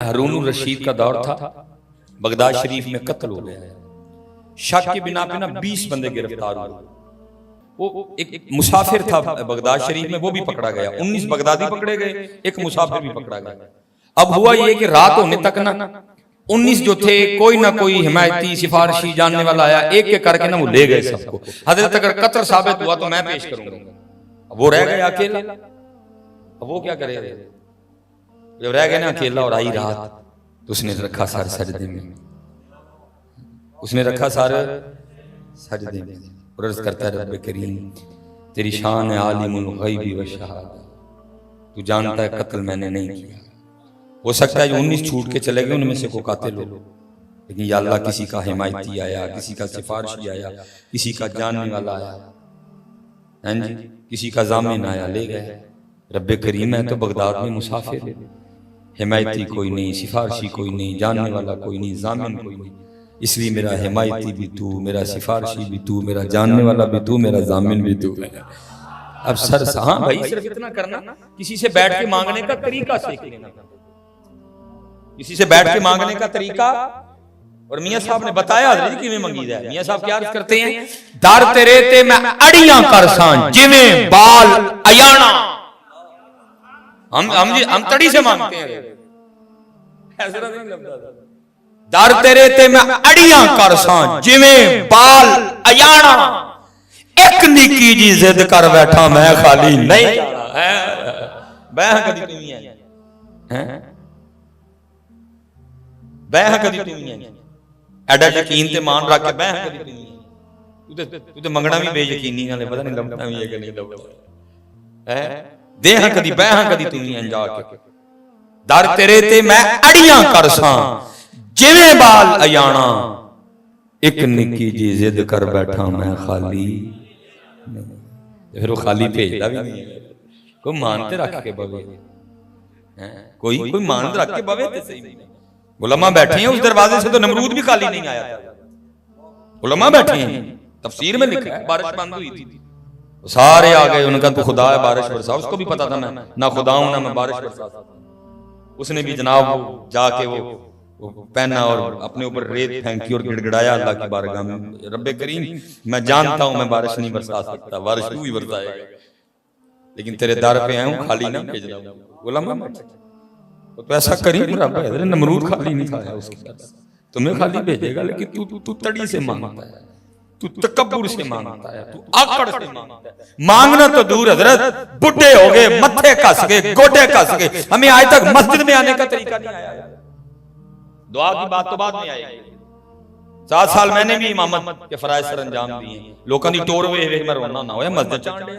हारून रशीद का दौर था, बगदाद शरीफ में कत्ल हो गया है। शक के बिना पे ना 20 बंदे गिरफ्तार हुए। वो एक मुसाफिर था बगदाद शरीफ में, वो भी पकड़ा गया। 19 बगदादी पकड़े गए, एक मुसाफिर भी पकड़ा गया। अब हुआ ये कि रात होने तक ना 19 जो थे, कोई ना कोई हिमायती सिफारशी जानने वाला आया, एक एक करके ना वो ले गए सबको। हजरत अगर कत्ल साबित हुआ तो मैं पेश करूंगा। वो रह गया अकेला। अब वो क्या करे? जब रह गए ना अकेला और आई रात, तो उसने रखा सर सजदे में, उसने रखा सर सजदे में और अर्ज करता है, रब्बे करीम तेरी शान है आलिमुल गैबी व शहादा, तू जानता है कत्ल मैंने नहीं किया। हो सकता है जो 19 छूट के चले गए उनमें से को कातिल हो, लेकिन या अल्लाह किसी का हिमायती आया, किसी का सिफारशी आया, किसी का जानने वाला आया, हैं जी, किसी का जामिन आया, ले गए। रब्बे करीम है तो बगदाद में मुसाफिर है, हिमायती कोई नहीं, सिफारशी कोई नहीं, जानने वाला कोई नहीं, जामिन कोई नहीं, इसलिए मेरा हिमायती भी तू, मेरा सिफारशी भी तू, मेरा जानने वाला भी तू, मेरा जामिन भी तू। अब सर हाँ भाई, सिर्फ इतना करना, किसी से बैठ के मांगने का तरीका सीख लेना, किसी से बैठ के मांगने का तरीका। और मियां साहब ने बताया हजरत कि मैं मंगी जाए। मियां साहब क्या अर्ज करते हैं, दर तेरे ते मैं अड़ियां कर सान जिवें बाल अयाना। हम तड़ी से मांगते हैं, ऐसा नहीं लगता। दर तेरे ते मैं अड़ियां कर सान जिवें बाल अयाना, एक निकी जी जिद कर बैठा मैं खाली नहीं जाना है। बैह कदी नहीं है, बैह कदी नहीं है, एडा यकीन ते मान रख के बैह कदी नहीं है। तू ते मंगना भी बेयकीनी नाले, पता नहीं लबना भी है कि नहीं लबना है। देह कदी बैह कदी तू नहीं जाके, दर तेरे ते मैं अड़ियां कर सां जिवें बाल अयाना, एक निकी जी जिद कर बैठा मैं खाली। फिर वो खाली भेजता भी नहीं है, कोई मानते रख के बवे, कोई मानते रख के बवे ते सही। उलमा बैठे हैं उस दरवाजे से, तो नमरूद भी खाली नहीं आया था। उलमा बैठे हैं, तफसीर में लिखा है बारिश बंद हुई थी, सारे आ गए, उनका तो खुदा है बारिश बरसा। उसको भी पता था मैं ना खुदा हूं ना मैं बारिश बरसा। उसने भी जनाब जाके वो पहना और अपने ऊपर रेत फेंकी और गिड़गिड़ाया अल्लाह की बारगाह में, रब्बे करीम मैं जानता हूं मैं बारिश नहीं बरसा सकता, बारिश तू ही बरसाएगा, लेकिन तेरे दर पे आया हूं, खाली ना भेज रहा हूं। उलमा तो ऐसा करीम रब है, नमरूद खाली नहीं खाया उसके साथ, तुम्हें खाली भेजेगा, लेकिन तू तड़ी से मांगता है, तू तकब्बुर से मांगता है, तू आकड़ से मांगता है। मांगना तो दूर हजरत, बुढ़े हो गए, मत्थे कस गए, गोटे कस गए, हमें आज तक मस्जिद में आने का तरीका नहीं आया। दुआ की बात तो बाद में आएगी। 7 साल मैंने भी इमामत के फराइज सर अंजाम दिए, लोगों की टोर वे मैं रोना ना हो, मस्जिद चांदे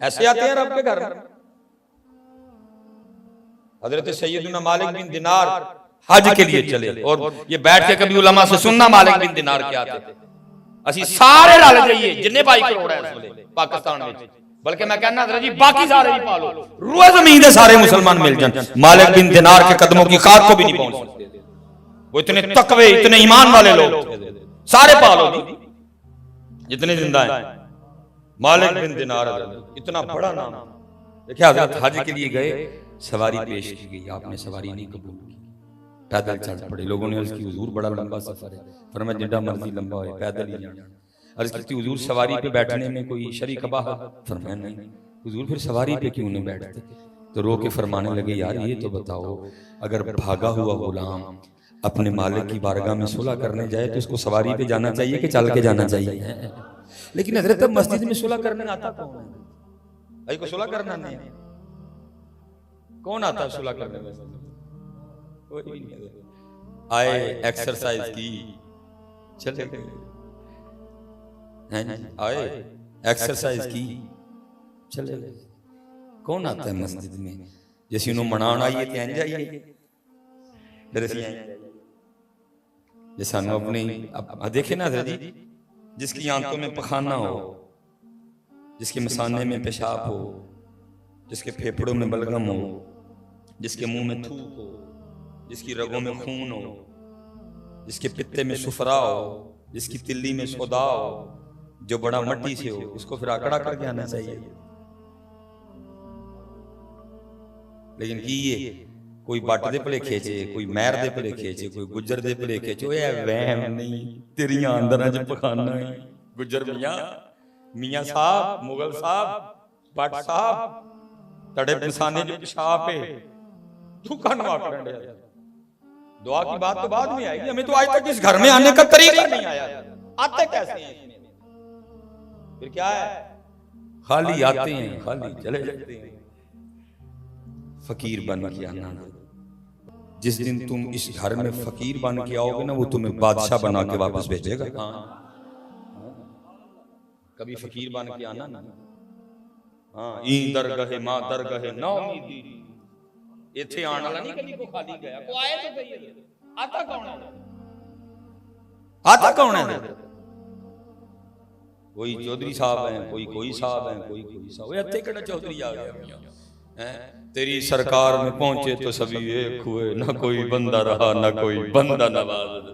ऐसे आते हैं रब के घर में। हजरत सैयदना मालिक बिन दिनार हज के लिए चले, और ये बैठ के कभी उलमा से सुनना मालिक बिन दिनार क्या आते थे, ਅਸੀਂ ਸਾਰੇ रल जाइए जिन्ने भाई करोड़ है इस वेले पाकिस्तान में, बल्कि मैं कहना हजरत जी बाकी सारे भी पालो, रूए ज़मीन दे सारे मुसलमान मिल जान, मालिक बिन दिनार के कदमों की खाक को भी नहीं पहुंच सकते। वो इतने तकवे इतने ईमान वाले लोग थे, सारे पालो जितने जिंदा हैं। मालिक बिन दिनार इतना बड़ा नाम। देखिए हजरत हज के लिए गए, सवारी पेश की गई, आपने सवारी नहीं कबूल की, पैदल चल पड़े। लोगों ने अर्ज की हुजूर बड़ा लंबा सफर है, फरमाया जितना मर्जी लंबा हो पैदल ही जाना। अर्ज की हुजूर सवारी पे बैठने में कोई शरी कबाह? फरमाया नहीं। हुजूर फिर सवारी पे क्यों नहीं बैठते? तो रो के फरमाने लगे, यार ये तो बताओ, अगर भागा हुआ गुलाम अपने मालिक की बारगाह में सुलह करने जाए तो उसको सवारी पे जाना चाहिए कि चल के जाना चाहिए? लेकिन हजरत मस्जिद में सुलह करने आता कौन है भाई? को सुलह करना नहीं, कौन आता सुलह करने में? आए एक्सरसाइज की चले गए, आए एक्सरसाइज की चले गए। कौन आता है मस्जिद में? जैसे उन्होंने मनाना आइए तो इंज आइए, ये सानू अपनी अब देखे ना हजरत जी, जिसकी आंतों में पखाना हो, जिसके मसाने में पेशाब हो, जिसके फेफड़ों में बलगम हो, जिसके मुंह में थूक हो, जिसकी रगों में खून हो, जिसके पित्ते में सुफरा हो, जिसकी तिल्ली में सौदा हो, जो बड़ा मट्टी से हो, उसको फिर आकड़ा करके आना चाहिए। लेकिन की ये कोई बट दे भुलेखे च, कोई महर दे भुलेखे च, कोई गुजर दे भुलेखे च। ओए वहम नहीं, तेरियां अंदरां च पखाना है। गुजर मियां, मियां साहब, मुगल साहब, बट साहब, तड़े निशाने जो पेशाब है, तू कानू आकड़न दे। दुआ की बात तो बाद में आएगी, हमें तो आज तक इस घर में आने का तरीका नहीं आया। आते कैसे हैं इसमें? फिर क्या है, खाली आते हैं, खाली चले जाते हैं। फकीर बन के आना। जिस दिन तुम इस घर में फकीर बन के आओगे ना, वो तुम्हें बादशाह बना के वापस भेजेगा। कभी फकीर बन के आना ना। हाँ, ई दरगहे मां दरगहे ना उम्मीदी, इथे आने वाला नहीं कभी को खाली गया। को आए तो सही, आता कौन है? आता कौन है? कोई चौधरी साहब हैं, कोई साहब हैं, कोई साहब। इत्थे केड़ा चौधरी आ गया हैं? तेरी सरकार में पहुंचे तो सभी एक हुए, ना कोई बंदा रहा ना कोई बंदा नवाज।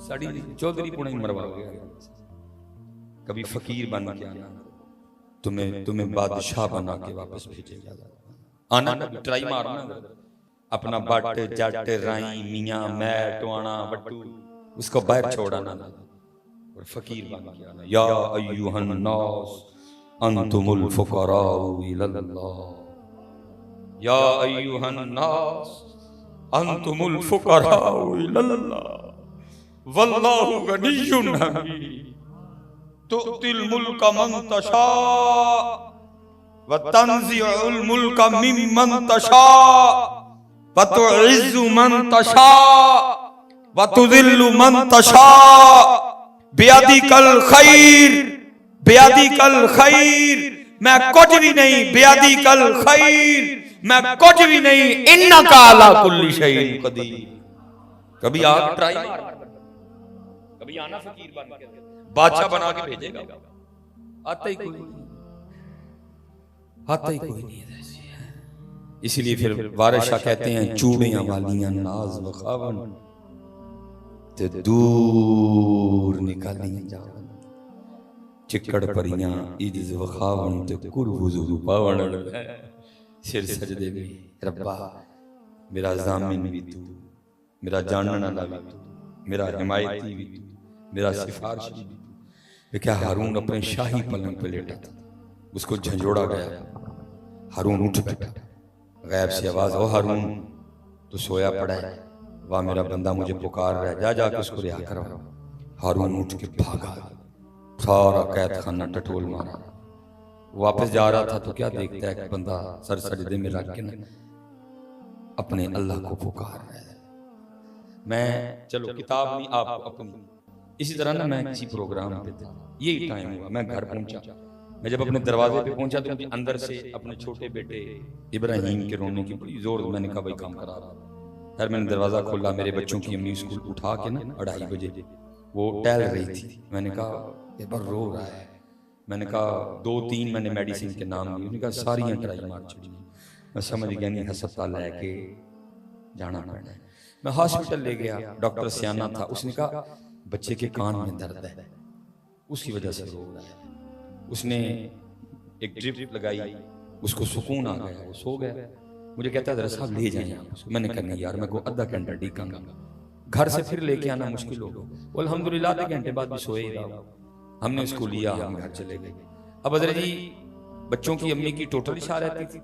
साड़ी चौधरी पुणे मरवा गया। कभी फकीर बन के आना, तुम्हें बादशाह बना के वापस भेजेगा। आना ना, ट्राई मारना। अपना बट जट राई मियां मैं टवाना बट्टू उसको बाहर छोड़ाना और फकीर बन के आना। या अय्युहन नास अंतुमुल फुकराउ इलल्लाह, या अय्युहन नास अंतुमुल फुकराउ इलल्लाह वल्लाहु गनियुन हमीद तुतिल मुल्क मन तशा व तंज़िउल मुल्क मिम्मन तशा व तुइज़्ज़ु मन तशा व तुज़िल्लु मन तशा बियदिकल खैर, बियदिकल खैर। मैं कुछ भी नहीं, बियदिकल खैर, मैं कुछ भी नहीं। इन्नका अला कुल्ली शैइन कदीर। कभी आप ट्राई मार, कभी आना फकीर बन के, बादशाह बना के भेजेगा। आता ही कोई नहीं, आता ही कोई नहीं है। इसीलिए फिर वारिस शाह कहते हैं चूड़ियां वालियां नाज वखावन ते दूर निकालियां जावन, चिकड़ परियां इज्ज वखावन ते कुर हुजूर पावन। सिर सजदे में रब्बा मेरा ज़ामिन भी तू, मेरा जानने वाला भी तू, मेरा हिमायती भी तू, मेरा सिफारिशी भी तू। क्या हारून अपने शाही पलंग पे लेटा था, उसको झंझोड़ा गया। हारून उठ बैठा, गैब से आवाज, ओ हारून तो सोया पड़ा है, वाह मेरा बंदा मुझे पुकार रहा है, जा जाके उसको रिहा करो। हारून उठ के भागा, सारा कैद खाना टटोल मारा। वापस जा रहा था तो क्या देखता है कि बंदा सर सजदे में रख के ना अपने अल्लाह को पुकार रहा है। मैं चलो किताब नहीं, आप अपनी इसी तरह ना मैं किसी प्रोग्राम पे था, यही टाइम हुआ, मैं घर पहुंचा। मैं जब अपने दरवाजे पे पहुंचा तो अंदर से अपने छोटे बेटे इब्राहिम के रोने की बड़ी जोर। मैंने कहा भाई काम करा रहा। फिर मैंने दरवाजा खोला, मेरे बच्चों की अम्मी स्कूल उठा के ना 2:30 बजे वो टहल रही थी। मैंने कहा ये बार रो रहा है। मैंने कहा 2-3 मैंने मेडिसिन के नाम लिए। उन्होंने कहा सारियां ट्राई मार चुकी। मैं समझ गया नहीं अस्पताल लेके जाना पड़ना है। मैं हॉस्पिटल ले गया, डॉक्टर सियाना था। उसने कहा बच्चे के कान में दर्द है, उसकी वजह से रो रहा है। उसने एक ड्रिप लगाई, उसको सुकून आ गया, वो सो गया। मुझे कहता है जरा साहब ले जाएं आप उसको। मैंने कहा नहीं यार, मैं को आधा घंटा डीकांगा, घर से फिर लेके आना मुश्किल होगा। वो अल्हम्दुलिल्लाह आधे घंटे बाद भी सोए ही रहा। हमने उसको लिया, हम घर चले गए। अब हज़रत जी बच्चों की अम्मी की टोटल इशा रहती थी,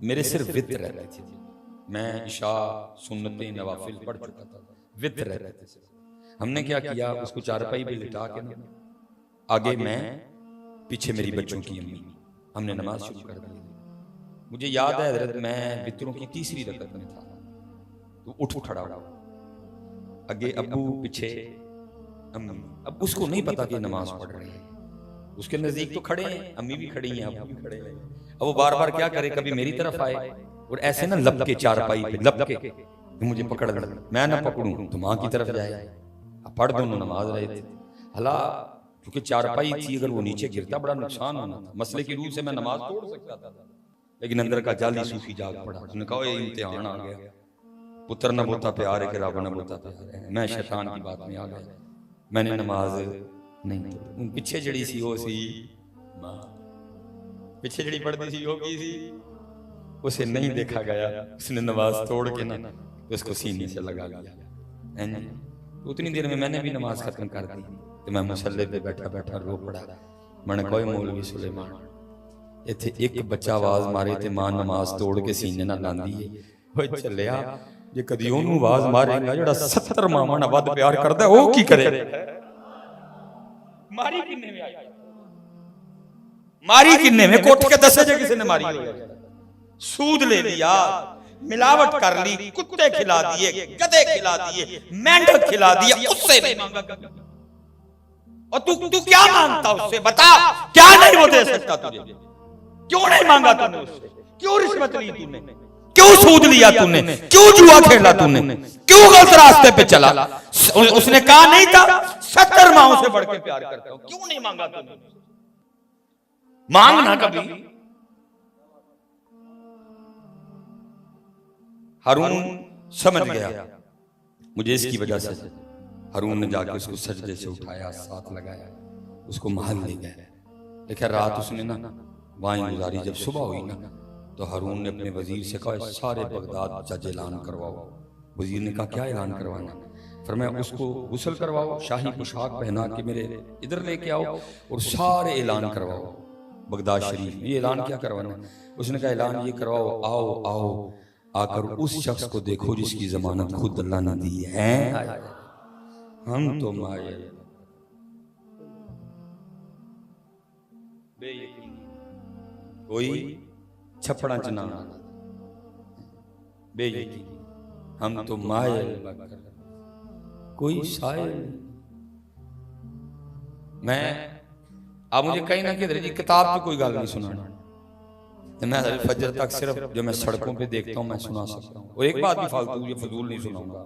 मेरे सिर्फ वित्र रहते थे। मैं इशा सुन्नतें नवाफिल पढ़ चुका था, वित्र रहते थे। हमने क्या किया, उसको चारपाई पे लिटा के ना आगे मैं, पीछे मेरी बच्चों की अम्मी, हमने नमाज शुरू कर दी। मुझे याद है हज़रत मैं वित्रों की तीसरी रकत में था तो उठ खड़ा हुआ, आगे अब्बू पीछे अम्मी। अब उसको नहीं पता कि नमाज पढ़ रहे हैं, उसके नजदीक तो खड़े हैं, अम्मी भी खड़ी हैं, अब्बू भी खड़े हैं। अब वो बार बार क्या करे, कभी मेरी तरफ आए और ऐसे ना लपके चारपाई पे लपके मुझे पकड़ ले, मैं ना पकड़ूं तो माँ की तरफ जाए। पढ़ दोनों नमाज रहे थे। हला क्योंकि चारपाई थी, अगर वो नीचे गिरता बड़ा नुकसान होना था। मसले की रूह से मैं नमाज तोड़ सकता था, लेकिन अंदर का जाली सूफी जाग पड़ा। उसने कहा ये इम्तिहान आ गया, पुत्र न बोता प्यार है कि रब न बोता प्यार है। मैं शैतान की बात में आ गया, मैंने नमाज नहीं तोड़ी। पीछे जड़ी सी वो सी मां, पीछे जड़ी पढ़ती सी वो की सी उसे नहीं देखा गया, उसने नमाज तोड़ के ना उसको सीने से लगा लिया। उतनी देर में मैंने भी नमाज खत्म कर दी तो मैं मुसल्ले पे बैठा बैठा रो पड़ा। मैंने कोई मौलवी सुलेमान इत्थे एक बच्चा आवाज मारे ते मां नमाज तोड़ के सीने ना लांदी है। ओए चलिया जे कदी ओनू आवाज मारेगा जेड़ा 70 मावां नाल वध प्यार करदा ओ की करे? मारी किन्ने में आई, मारी किन्ने में कोट के दसे जे किसी ने मारी हो। सूद ले लिया, मिलावट कर ली, कुत्ते खिला दिए, गधे खिला दिए, मेंढक खिला दिए, उससे नहीं मांगा। और तू क्या मांगता उससे? बता क्या नहीं वो दे सकता तुझे? क्यों नहीं मांगा तूने उससे? क्यों रिश्वत ली तूने? क्यों सूद लिया तूने? क्यों जुआ खेला तूने? क्यों गलत रास्ते पे चला? उसने कहा नहीं था 70 माओं से बढ़ के प्यार करता हूं, क्यों नहीं मांगा तूने? मांगना कभी। हारून समझ गया मुझे इसकी वजह से। हारून ने जाके उसको सजदे से उठाया, साथ लगाया, उसको महल ले गया। लेकिन रात उसने ना वहीं गुजारी। जब सुबह हुई ना तो हारून ने अपने वजीर से कहा सारे बगदाद जज ऐलान करवाओ। वजीर ने कहा क्या ऐलान करवाना? फरमाया उसको गुस्ल करवाओ, शाही पोशाक पहना के मेरे इधर लेके आओ और सारे ऐलान करवाओ बगदाद शरीफ में। ये ऐलान क्या करवाना? उसने कहा ऐलान ये करवाओ, आओ आओ आकर उस शख्स को देखो जिसकी जमानत खुद अल्लाह ने दी है। हम तो माए कोई छपड़ा च ना बेयकीन, हम तो माए कोई शायर। मैं आप मुझे कहीं ना किधर जी किताब की कोई गल नहीं सुनाना। मैं फजर तक सिर्फ जो मैं सड़कों पे देखता हूँ मैं सुना सकता हूँ। और एक बात भी फालतू ये फजूल नहीं सुनाऊंगा।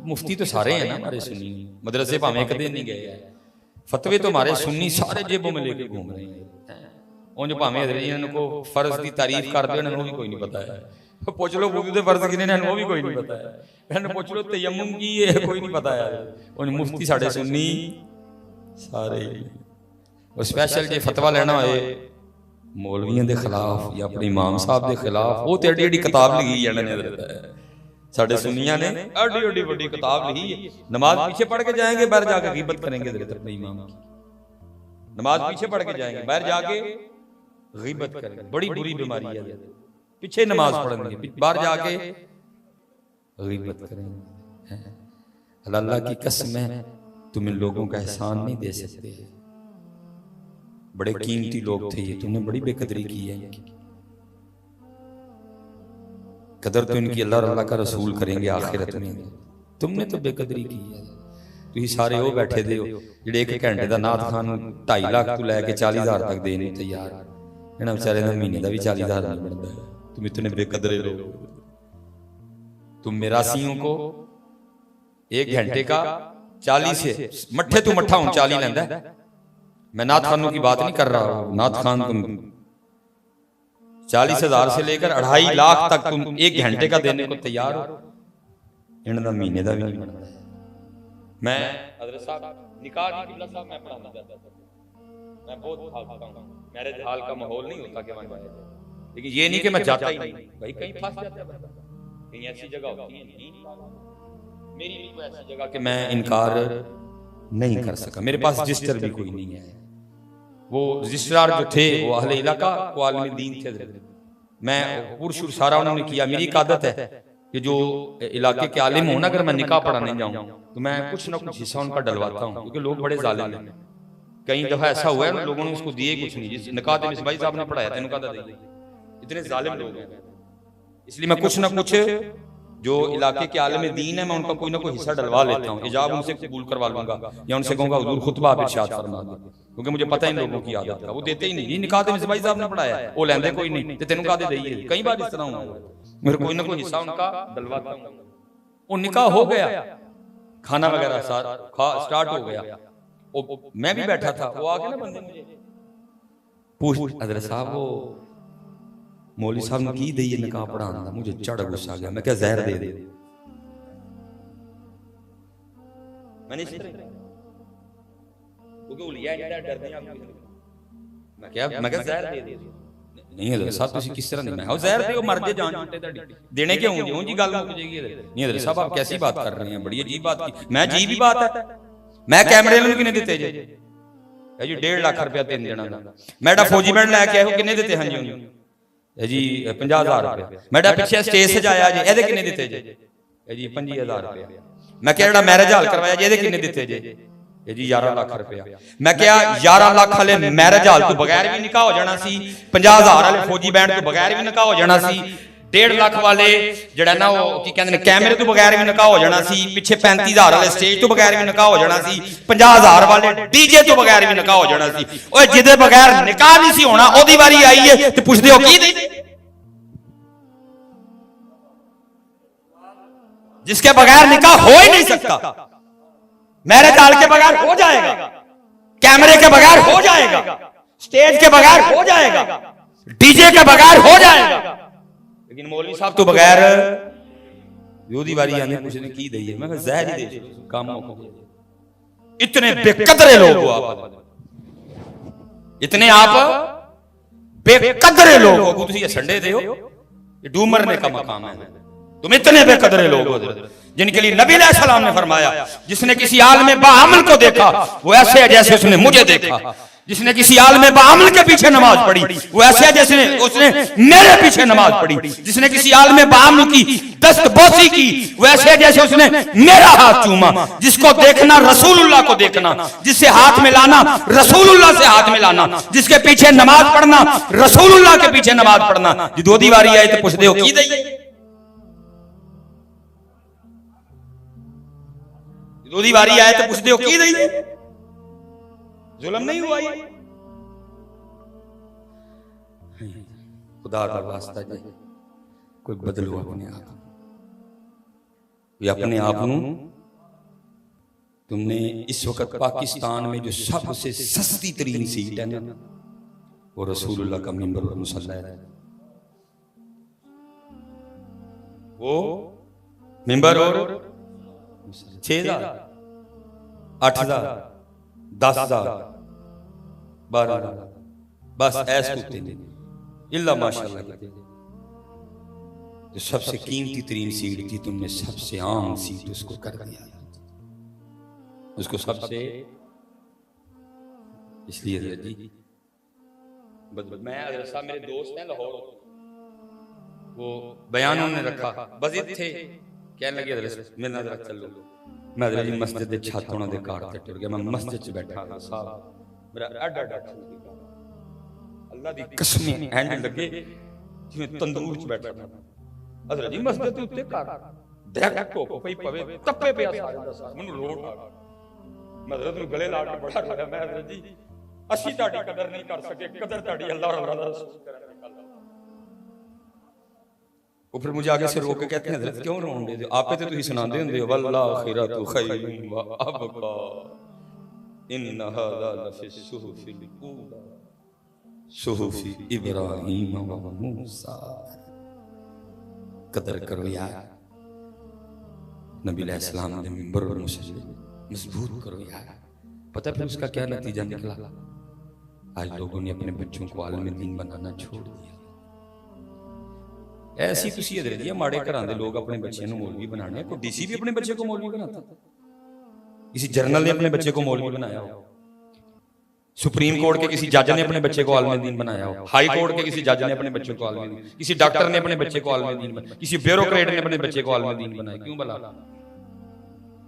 मुफ्ती तो सारे हैं ना हमारे सुन्नी, मदरसे भावे कदे नहीं गए, फतवे तो हमारे सुन्नी सारे जेबों में लेके घूम रहे हैं। उन भावे हजरत को फर्ज की तारीफ करते हैं भी कोई नहीं पता है। पूछ लो वुजू दे फर्ज किने ने वो भी कोई नहीं पता है। इन्हें पूछ लो तयम्मुम की है कोई नहीं पता है। उन मुफ्ती साढ़े सुन्नी सारे और स्पेशल जे फतवा लेना होए मौलवियों के खिलाफ या अपने इमाम साहब के खिलाफ वो तो एडी एडी किताब लिखी है। साढ़े सुन्नियां ने एडी एडी बड़ी किताब लिखी है। नमाज पीछे पढ़ के जाएंगे, बाहर जाके गीबत करेंगे अपने इमाम की। नमाज पीछे पढ़ के जाएंगे, बाहर जाके गीबत करेंगे। बड़ी बुरी बीमारी है। पीछे नमाज पढ़ेंगे, बाहर जाके गीबत करेंगे। अल्लाह की कसम है तुम इन लोगों का एहसान नहीं दे सकते। बड़े कीमती लोग थे ये, तुमने बड़ी बेकदरी की है इनकी। कदर तो इनकी अल्लाह और अल्लाह का रसूल करेंगे आखिरत में, तुमने तो बेकदरी की है। तुम सारे वो बैठे दे हो जेडे 1 घंटे का नाथ खान 2.5 लाख तो लैके 40,000 तक देने तैयार। इन्होंने बेचारे का महीने का भी 40,000 नहीं बनता है। तुम इतने बेकदरे लोग। तुम मेरासियों को 1 घंटे का 40 से मट्ठे तो मट्ठा हूं 40 लेंदा है। मैं नाथ खानों की बात नहीं कर रहा हूं। नाथ खान तुम 40,000 से लेकर 2.5 लाख तक तुम 1 घंटे का देने को तैयार हो। इनका महीने का भी नहीं बनता। मैं हजरत साहब निकाह की किबला साहब मैं पढ़ाना चाहता था। मैं बहुत भागता हूं, मैरिज हाल का माहौल नहीं होता कि वहां जाए, लेकिन ये नहीं कि मैं जाता ही नहीं भाई। कहीं फंस जाता है बंदा, कहीं ऐसी जगह होती है नहीं। मेरी भी कोई ऐसी जगह कि मैं इनकार नहीं कर सका। मेरे पास रजिस्टर भी कोई नहीं है। वो रजिस्ट्रार जो थे वो अहले इलाका वो आलिम दीन थे। मैं पुरशुर सारा उन्होंने किया। मेरी एक आदत है कि जो इलाके के आलिम हो ना, अगर मैं निकाह पढ़ाने जाऊं तो मैं कुछ ना कुछ हिस्सा उनका डलवाता हूं, क्योंकि लोग बड़े जालिम हैं। कई दफा ऐसा हुआ है लोगों ने उसको दिए कुछ नहीं। जिस निकाह तो मिसबाई साहब ने पढ़ाया था इनका था, इतने जालिम लोग हैं। इसलिए मैं कुछ ना कुछ जो इलाके के आलिम दीन है मैं उनका कोई ना कोई हिस्सा डलवा लेता हूँ। इजाब उनसे कबूल करवा लूंगा या उनसे कहूंगा हुजूर खुतबा आप इरशाद फरमा दो, क्योंकि मुझे पता है इन लोगों की आदत का। वो देते ही नहीं। निकाह तो मिसबाई साहब ने पढ़ाया वो लेंदे कोई नहीं ते तेनू कादे देइए। कई बार इस तरह हुआ मेरे कोई ना कोई हिस्सा उनका डलवाता हूं। वो निकाह हो गया, खाना वगैरह स्टार्ट हो गया। मैं भी बैठा था। वो आके ना बंदे मुझे पूछ हजरत साहब वो मौलवी साहब ने की दी निकाह पढ़ाना। मुझे चढ़ गुस्सा आ गया। मैं क्या जहर दे दे? मैंने क्योंकि उलिया डरते हैं। मैं क्या जहर दे दे? नहीं हजरत साहब तुसी किस तरह नहीं, मैं जहर दे मर जे जान छुटे ਤੁਹਾਡੀ देने क्यों यूं जी गल मुक जाएगी। नहीं हजरत साहब आप कैसी बात कर रहे हैं, बड़ी अजीब बात की। मैं अजीब ही बात है, मैं कैमरे ਨੂੰ ਕਿੰਨੇ ਦਿੱਤੇ ਜੇ? है जी 1.5 लाख रुपया 3 ਦਿਨਾਂ ਦਾ। मैं फौजी बैंड लैके आया किन्ने ਦਿੱਤੇ? हाँ जी है जी 50,000 रुपया। मैं पिछे स्टेज सजाया जी ਇਹਦੇ किन्ने ਦਿੱਤੇ जे? है जी 25,000 रुपया। मैं क्या मैरिज हाल करवाया जी ਇਹਦੇ किन्ने ਦਿੱਤੇ जे? है जी 11 लाख रुपया। मैं क्या 11 लाख वाले मैरिज हाल तो बगैर भी निकाह हो जाना सी, 50,000 वाले फौजी बैंड तो बगैर भी निकाह हो जाना सी, 1.5 लाख वाले जड़ा ना वो की कहते हैं कैमरे तो बगैर भी निकाह हो जाना सी, पिछे 35,000 वाले स्टेज तो बगैर भी निकाह हो जाना सी, 50,000 वाले डीजे तो बगैर भी निकाह हो जाना सी। ओए जिदे बगैर निकाह नहीं सी होना ओदी वारी आई है ते पुछदे हो की दे? जिसके बगैर निकाह हो ही नहीं सकता, मैरिज हाल के बगैर हो जाएगा, कैमरे के बगैर हो जाएगा, स्टेज के बगैर हो जाएगा, डीजे के बगैर हो जाएगा, लेकिन मौलवी साहब तो बगैर योदी वारी आने कुछ ने की दी है। मैं जहर ही दे काम को। इतने बेकदरे लोग हो आप, इतने आप बेकदरे लोग हो। तुम संडे दे हो, ये डूमर ने का मकाम है। तुम इतने बेकदरे लोग हो जिनके लिए नबी अलैहिस्सलाम ने फरमाया जिसने किसी आलिम बाअमल को देखा वो ऐसे है जैसे उसने मुझे देखा, जिसने किसी आलिम बाअमल के पीछे नमाज पढ़ी वो ऐसे है जैसे उसने मेरे पीछे नमाज पढ़ी, जिसने किसी आलिम बाअमल की दस्तबोसी की वो ऐसे है जैसे उसने मेरा हाथ चूमा। जिसको देखना रसूलुल्लाह को देखना, जिससे हाथ मिलाना रसूलुल्लाह से हाथ मिलाना, जिसके पीछे नमाज पढ़ना रसूलुल्लाह के पीछे नमाज पढ़ना। जो दो दीवारी आए तो पूछ दे की दई दूधी बारी आए तो पूछते हो की दई? जुल्म नहीं हुआ ये? खुदा का वास्ता जी कोई बदलो अपने आप, अपने आप नू। तुमने इस वक्त पाकिस्तान में जो सबसे सस्ती तरीन सीट है ना वो रसूलुल्लाह का मिंबर और मुसल्ला है। वो मिंबर और 6,000 8,000 10,000 12,000 बस ऐसे कुत्ते ने इल्ला माशाअल्लाह कहते हैं। जो सबसे कीमती तरीन सीट थी तुमने सबसे आम सीट उसको कर दिया, उसको सबसे। इसलिए जी मैं हज़रत साहब मेरे दोस्त हैं लाहौर, वो बयान उन्होंने रखा बस इत्थे कहने लगे हज़रत मेरे नाल चलो। मैं हज़रत जी मस्जिद दे छत उन्हां दे घर ते टुर गया। मैं मस्जिद च बैठा साहब मेरा अड्डा अल्लाह दी कसम इंज लगे जिवें तंदूर च बैठा था। हज़रत जी मस्जिद दे उत्ते घर डायरेक्ट धुप पई पवे तप्पे पिया सारे दा सारा मैनूं लोट आ गया। मैं हज़रत नूं गले ला के बड़ा रोया। मैं हज़रत जी असीं तुहाडी कदर नहीं कर सके, कदर तुहाडी अल्लाह और अल्लाह दा रसूल करन। वो फिर मुझे आगे से रोक के कहते हैं हज़रत क्यों रोन दे? आपे तो तुसीं सुनांदे हुंदे हो वल्लाह खिरतु खैरुन व अबका इन हाज़ा लफी सुहुफिल ऊला सुहुफी इब्राहीम व मूसा। कदर करो यार नबी अलैहिस्सलाम ने मिंबर और मुसल्ले मजबूत करो यार। पता फिर उसका क्या नतीजा निकला? आज लोगों ने अपने बच्चों को आलिम दीन बनाना छोड़ दिया। ऐसी तुसी हज़रत जी माड़े घरां दे लोग अपने बच्चों को मौलवी बनाने। कोई डीसी भी अपने बच्चे को मौलवी बनाता, किसी जनरल ने अपने बच्चे को मौलवी बनाया हो, सुप्रीम कोर्ट के किसी जज ने अपने बच्चे को आलिम दीन बनाया हो, हाई कोर्ट के किसी जज ने अपने बच्चे को आलिम दीन, किसी डॉक्टर ने अपने बच्चे को आलिम दीन बनाया, किसी ब्यूरोक्रेट ने अपने बच्चे को आलिम दीन बनाया। क्यों भला?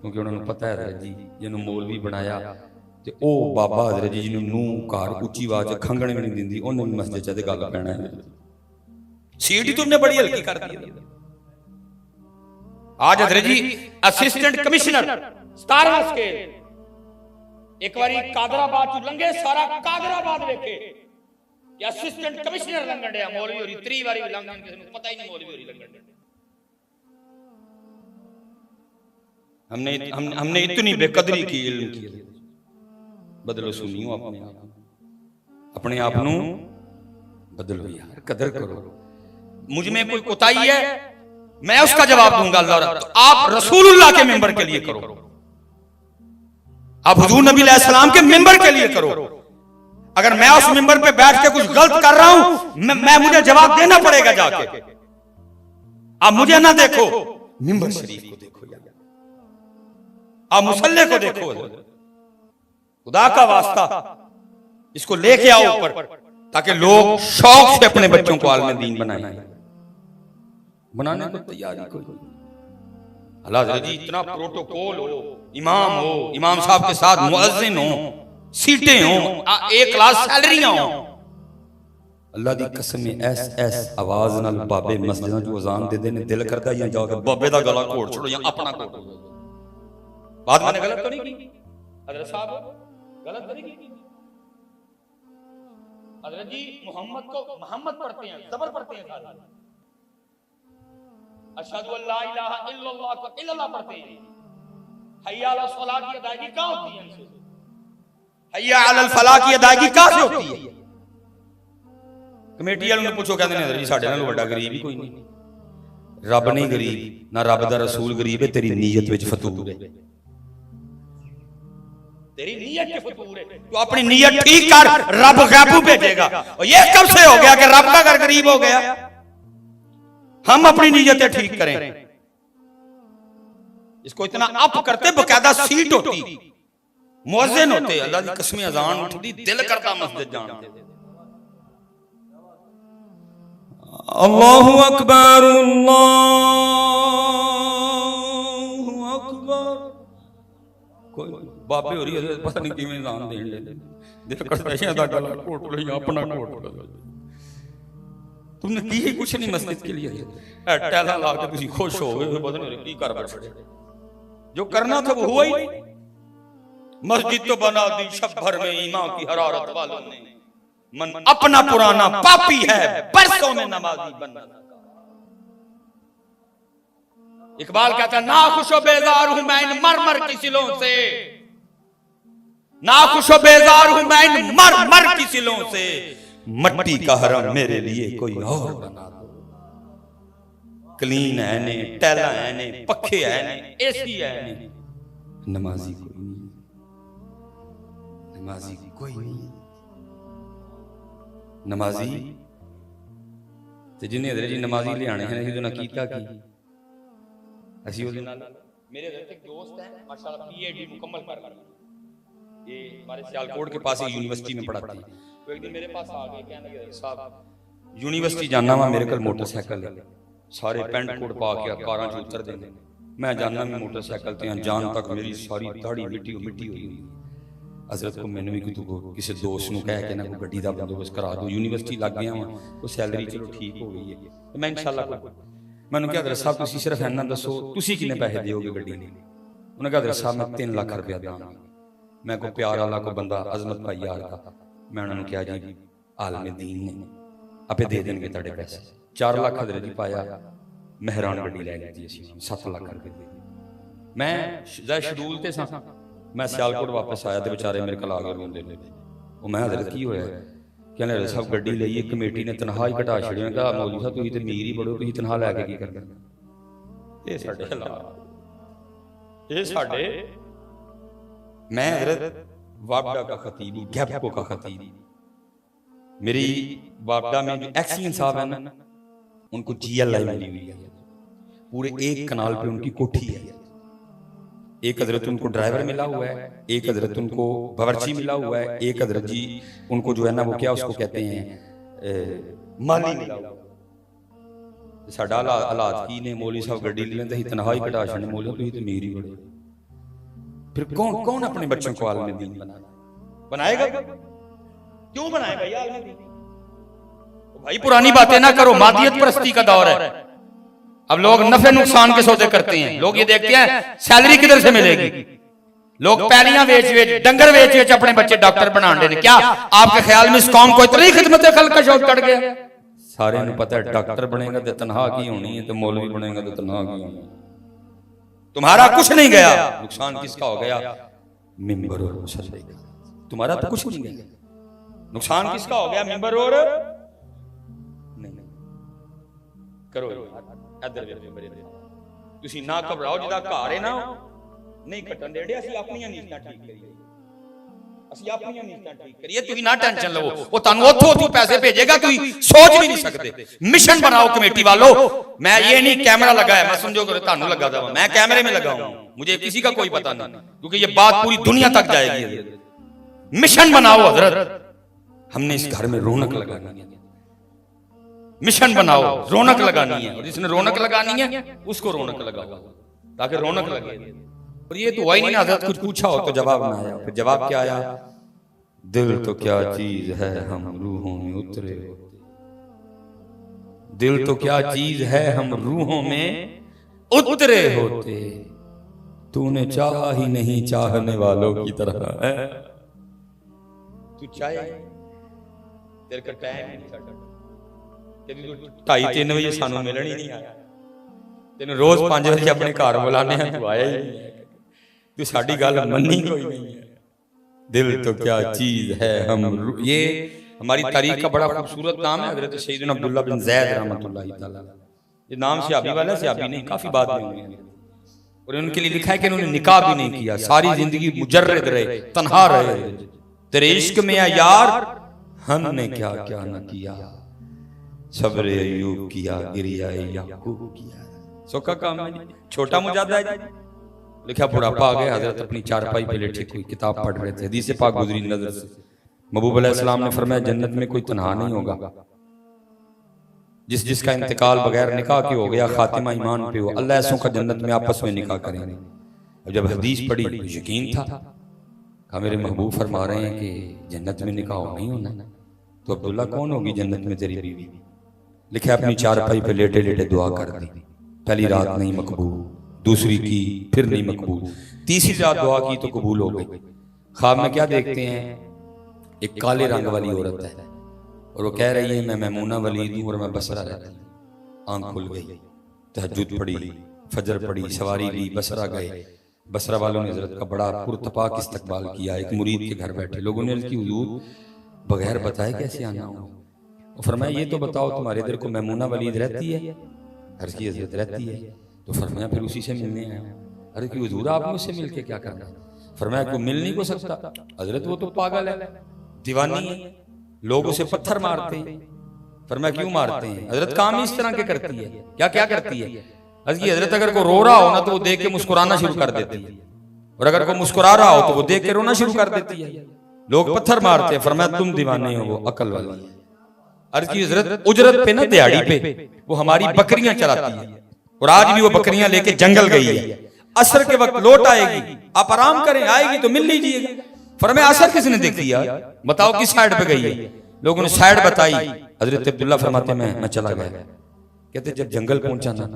क्योंकि उन्होंने पता है हज़रत जी जिन्होंने मौलवी बनाया ते ओ बाबा हज़रत जी जिन्होंने नूं घर उच्ची आवाज खंगण भी नहीं दिंदी उन्होंने भी मस्जिद च गल पैना है। सीट ही तुमने बड़ी हल्की कर दी। आज हज़रत जी असिस्टेंट कमिश्नर 17वां स्केल एक बारी कादराबाद चू लंघे सारा कादराबाद वेखे कि असिस्टेंट कमिश्नर लंघण डया मौलवी होरी 3 बारी भी लंघण किसी को पता ही नहीं मौलवी होरी लंघण डया। हमने इतनी बेकदरी की इल्म की। बदलो सुनियो अपने आप नू बदलो यार, कदर करो। मुझ में कोई कोताही है मैं उसका जवाब दूंगा अल्लाह। तो आप रसूलुल्लाह के मिंबर के लिए करो, आप हुजूर नबी अलैहिस्सलाम के मिंबर के लिए करो। अगर मैं उस मिंबर पे बैठ के कुछ गलत कर रहा हूं, मैं मुझे जवाब देना पड़ेगा जाके। आप मुझे ना देखो, मिंबर शरीफ को देखो यार, आप मुसल्ले को देखो। खुदा का वास्ता इसको लेके आओ ऊपर, ताकि लोग शौक से अपने बच्चों को आलिम दीन बनाएं। बनाने को तैयारी कोई। अल्लाह जी इतना प्रोटोकॉल हो, इमाम साहब के साथ मुअज्जिन हो, सीटें हो, एक क्लास सैलरियां हो। अल्लाह दी कसम ऐस आवाज नाल बाबे मस्जिदां जो अजान दे देने दिल करदा या जाके बाबे दा गला घोट छोड़ो या अपना घोट। बात मैंने गलत तो नहीं की हजरत साहब, गलत तो नहीं की हजरत जी? मोहम्मद को मोहम्मद पढ़ते हैं, जबर पढ़ते हैं साथ, अशहदु अल्ला इलाहा इल्लल्लाह को इल्लल्लाह पढ़ते हैं। हय्या अला सलाह की अदायगी कहां होती है? हय्या अलल फलाह की अदायगी कहां से होती है? कमेटी वालों ने पूछो, कहते हैं जी साडे नालों वड्डा गरीब ही कोई नहीं। रब नहीं गरीब, ना रब दा रसूल गरीब है, तेरी नीयत विच फतूर है। तेरी नीयत के फतूर है, तो अपनी नीयत ठीक कर, रब गैबू भेजेगा। और ये कब से हो गया कि रब का घर गरीब हो गया? हम अपनी नीयतें ठीक करें। इसको इतना अप करते, बकायदा सीट होती, मुअज्जिन होते, अल्लाह की कसम अजान उठती, दिल करता मस्जिद जाने। अल्लाहु अकबर, अल्लाहु अकबर। कोई बाबे हो रही है, पता नहीं किवें अजान देन दे, दिल करता है दा गला घोट लो या अपना घोट लो। तुमने की कुछ नहीं मस्जिद के लिए, टैला ला के तुसी खुश हो गए, पता नहीं की कर बैठे। जो करना था वो हुआ ही नहीं। मस्जिद तो बना दी शब भर में ईमान की हरारत वालों ने, मन अपना पुराना पापी है, बरसों में नमाजी बनना। इकबाल कहता ना खुशो बेजार हूं मैं इन मर की सिलों से, ना खुशो बेजार हूं मैं इन मर की सिलों से, मट्टी का हरम मेरे लिए कोई और बना दो। क्लीन है ने, टैला है ने, पखे है ने, एसी है ने, नमाजी कोई नहीं, नमाजी कोई नहीं। नमाजी ते जिन्हें हजरत जी नमाजी ले आने हैं, जो ना कीता की असी ਉਹਦੇ ਨਾਲ। मेरे घर एक दोस्त है माशाल्लाह, पीएचडी मुकम्मल कर रहा है, ये हमारे सियालकोट के पास ही यूनिवर्सिटी में पढ़ाती है। तो एक दिन मेरे पास आ गए, कहने लगे साहब यूनिवर्सिटी जाना वा, मेरे कल मोटरसाइकिल है, सारे पेंट कोट पा के कारां च उतर देंगे, मैं जाना भी मोटरसाइकिल ते जान तक मेरी सारी दाढ़ी मिट्टी मिट्टी हुई। हजरत को मैंने भी किसी दोस्त को कह के ना कोई गड्डी का बंदोबस्त करा दो, यूनिवर्सिटी लग गया वहाँ, कोई सैलरी चलो ठीक हो गई है, तो मैं इंशाल्लाह मैंने कहा हजरत साहब तुसी सिर्फ इन्ना दसो तुसी कितने पैसे दोगे गड्डी ने? उन्होंने कहा हजरत साहब मैं 3 लाख रुपया दूंगा। मैं को प्यार वाला को बंदा अजमत भाई यार का, मैं उन्होंने कहा जी आलम दीन ने आपे दे देंगे तेरे पैसे। 4 लाख हजरत जी पाया, मेहरान गड्डी लै ली 7 लाख रुपये। मैं शेड्यूल ते सा, मैं सियालकोट वापस आया तो बेचारे मेरे को आ गए रोंदे ने। वो मैं हजरत की होया, कहने हजरत साहब गड्डी लई कमेटी ने तनख्वाह ही घटा छड़ी। मैं कहा मौलवी साहब तुसीं ते अमीर ही बड़ो, तुसीं तनख्वाह लैके की करना? ये साडे हालात, ये साडे। मैं हजरत वापडा का खतीब, गैपको का खतीब, मेरी वापडा में जो एक्सीलेंस साहब है ना, उनको GLI मिली हुई है, पूरे 1 कनाल पे उनकी कोठी है। एक हजरत उनको ड्राइवर मिला हुआ है, एक हजरत उनको बावर्ची मिला हुआ है, एक हजरत जी उनको जो है ना वो क्या उसको कहते हैं माली मिला हुआ है। साडा हालात की ने, मौलवी साहब गड्डी लेंदे ही तनख्वाह ही घटा छड़े, मौलवी तुसीं ते अमीर ही बड़े। फिर कौन अपने बच्चों को आलिम दीन बनाएगा? क्यों बनाए भाई आलिम दीन? भाई पुरानी बातें ना करो, मादियत परस्ती का दौर है। अब लोग नफे नुकसान के सौदे करते हैं, लोग ये देखते हैं सैलरी किधर से मिलेगी। लोग पैलियां बेच डंगर बेच अपने बच्चे डॉक्टर बना रहे हैं। क्या आपके ख्याल में इस कौम को इतनी खिदमत खल्क का शौक चढ़ गया? सारे ने पता है डॉक्टर बनेगा तो तनख्वाह की होनी है, तो मौलवी बनेगा तो तनख्वाह की होनी है। तुम्हारा कुछ नहीं गया, नुकसान किसका हो गया? मिंबर और मुसल्ले का। तुम्हारा तो कुछ नहीं गया, नुकसान किसका हो गया? मिंबर और नहीं करो इधर तुसी ना घबराओ, जिदा घर है ना नहीं कटन दे, असि अपनी नीयतां ठीक करिए। ਅਸੀਂ ਆਪਣੀਆਂ ਨੀਤਾਂ ਠੀਕ ਕਰੀਏ, ਤੁਸੀਂ ਨਾ ਟੈਨਸ਼ਨ ਲਵੋ, ਉਹ ਤੁਹਾਨੂੰ ਉੱਥੋਂ ਪੈਸੇ ਭੇजेगा, ਤੁਸੀਂ सोच भी नहीं सकते। मिशन बनाओ कमेटी वालों, मैं ये नहीं कैमरा लगाया, मैं समझो ਤੁਹਾਨੂੰ लगा था, मैं कैमरे में लगा हूं, मुझे किसी का कोई पता नहीं, क्योंकि ये बात पूरी दुनिया तक जाएगी। मिशन बनाओ हजरत, हमने इस घर में रौनक लगानी है, मिशन बनाओ, रौनक लगानी है, और जिसने रौनक लगानी है उसको रौनक लगाओ, ताकि रौनक लगे। और ये तो हुआ ही नहीं ना, हजरत कुछ पूछा हो तो जवाब ना आया, फिर जवाब क्या आया, दिल तो क्या चीज है हम रूहों में उतरे होते, दिल तो क्या चीज है हम रूहों में उतरे होते, तूने चाहा ही नहीं चाहने वालों की तरह है, तू चाहे तेरे का टाइम नहीं साडा, तेरी 2:30-3 बजे सानू मिलण ही नहीं आया, तेन रोज 5 बजे अपने घर बुलाने हैं, तू आया ही नहीं है, तू साडी गल मन्नी कोई नहीं है, दिल तो क्या चीज है हम, ये हमारी तारीख का बड़ा खूबसूरत नाम है, हजरत सैयदना अब्दुल्लाह बिन ज़ैद रहमतुल्लाहि तआला, ये नाम सियाबी वाला है, सियाबी नहीं, काफी बाद में हुए हैं, और उनके लिए लिखा है कि उन्होंने निकाह भी नहीं किया, सारी जिंदगी मुजर्रद रहे, तन्हा रहे, तेरे इश्क में या यार हमने क्या क्या न किया, सब्र अय्यूब किया, गिरिया याकूब किया, सोखा काम है, छोटा मुजादा है। लिखा बुढ़ापा आ गया, हजरत अपनी चारपाई पे लेटे कोई किताब पढ़ रहे थे, हदीस पाक गुजरी नजर से, महबूब अलैहिस्सलाम ने फरमाया जन्नत में कोई तन्हा नहीं होगा, जिसका इंतकाल बगैर निकाह के हो गया, खातिमा ईमान पे हो, अल्लाह ऐसों का जन्नत में आपस में निकाह करेंगे। अब जब हदीस पढ़ी तो यकीन था, कहा मेरे महबूब फरमा रहे हैं कि जन्नत में निकाह नहीं होना, तो अब्दुल्ला कौन होगी जन्नत में तेरी बीवी? लिखा अपनी चारपाई पे लेटे लेटे दुआ कर दी, पहली रात नहीं मकबूल, दूसरी की फिर नहीं मकबूल, तीसरी रात दुआ की तो कबूल हो गई। ख्वाब में क्या देखते हैं, एक काले रंग वाली औरत है और वो कह रही है मैं मैमूना वलीद हूँ और मैं बसरा रहती हूँ। आंख खुल गई, तहज्जुद पढ़ी, फजर पढ़ी, सवारी ली, बसरा गए। बसरा वालों ने हजरत का बड़ा पुरतपाक इस्तकबाल किया, एक मुरीद के घर बैठे, लोगों ने अर्ज़ की हुजूर बगैर बताए कैसे आना हो? और फरमाया ये तो बताओ तुम्हारे इधर को मैमूना वलीद रहती है? अर्ज़ की हजरत रहती है। तो फरमाया फिर उसी से मिलने आया। अर्ज़ की हुजूर आप मुझसे मिल के क्या करना? फरमाया कोई मिल नहीं को सकता हजरत, वो तो पागल है, दीवानी है, लोग उसे पत्थर मारते हैं। फरमाया क्यों मारते हैं? हजरत काम इस तरह के करती है। क्या क्या करती है? अर्ज़ की हजरत अगर को रो रहा हो ना तो वो देख के मुस्कुराना शुरू कर देती है, और अगर को मुस्कुरा रहा हो तो वो देख के रोना शुरू कर देती है। लोग पत्थर मारते हैं। फरमाया तुम दीवाने हो, वो अकल वाली है। अर्ज़ की हजरत उजरत पे ना, दिहाड़ी पे वो हमारी बकरियां चराती है, और आज भी वो बकरियां लेके जंगल गई है। असर के वक्त लौट आएगी, आप आराम करें, आएगी तो मिल लीजिएगा। फरमाया असर किसने देख दिया? बताओ किस साइड पे गई है? लोगों ने साइड बताई। हजरत अब्दुल्ला फरमाते मैं चला गया। कहते जब जंगल पहुंचा ना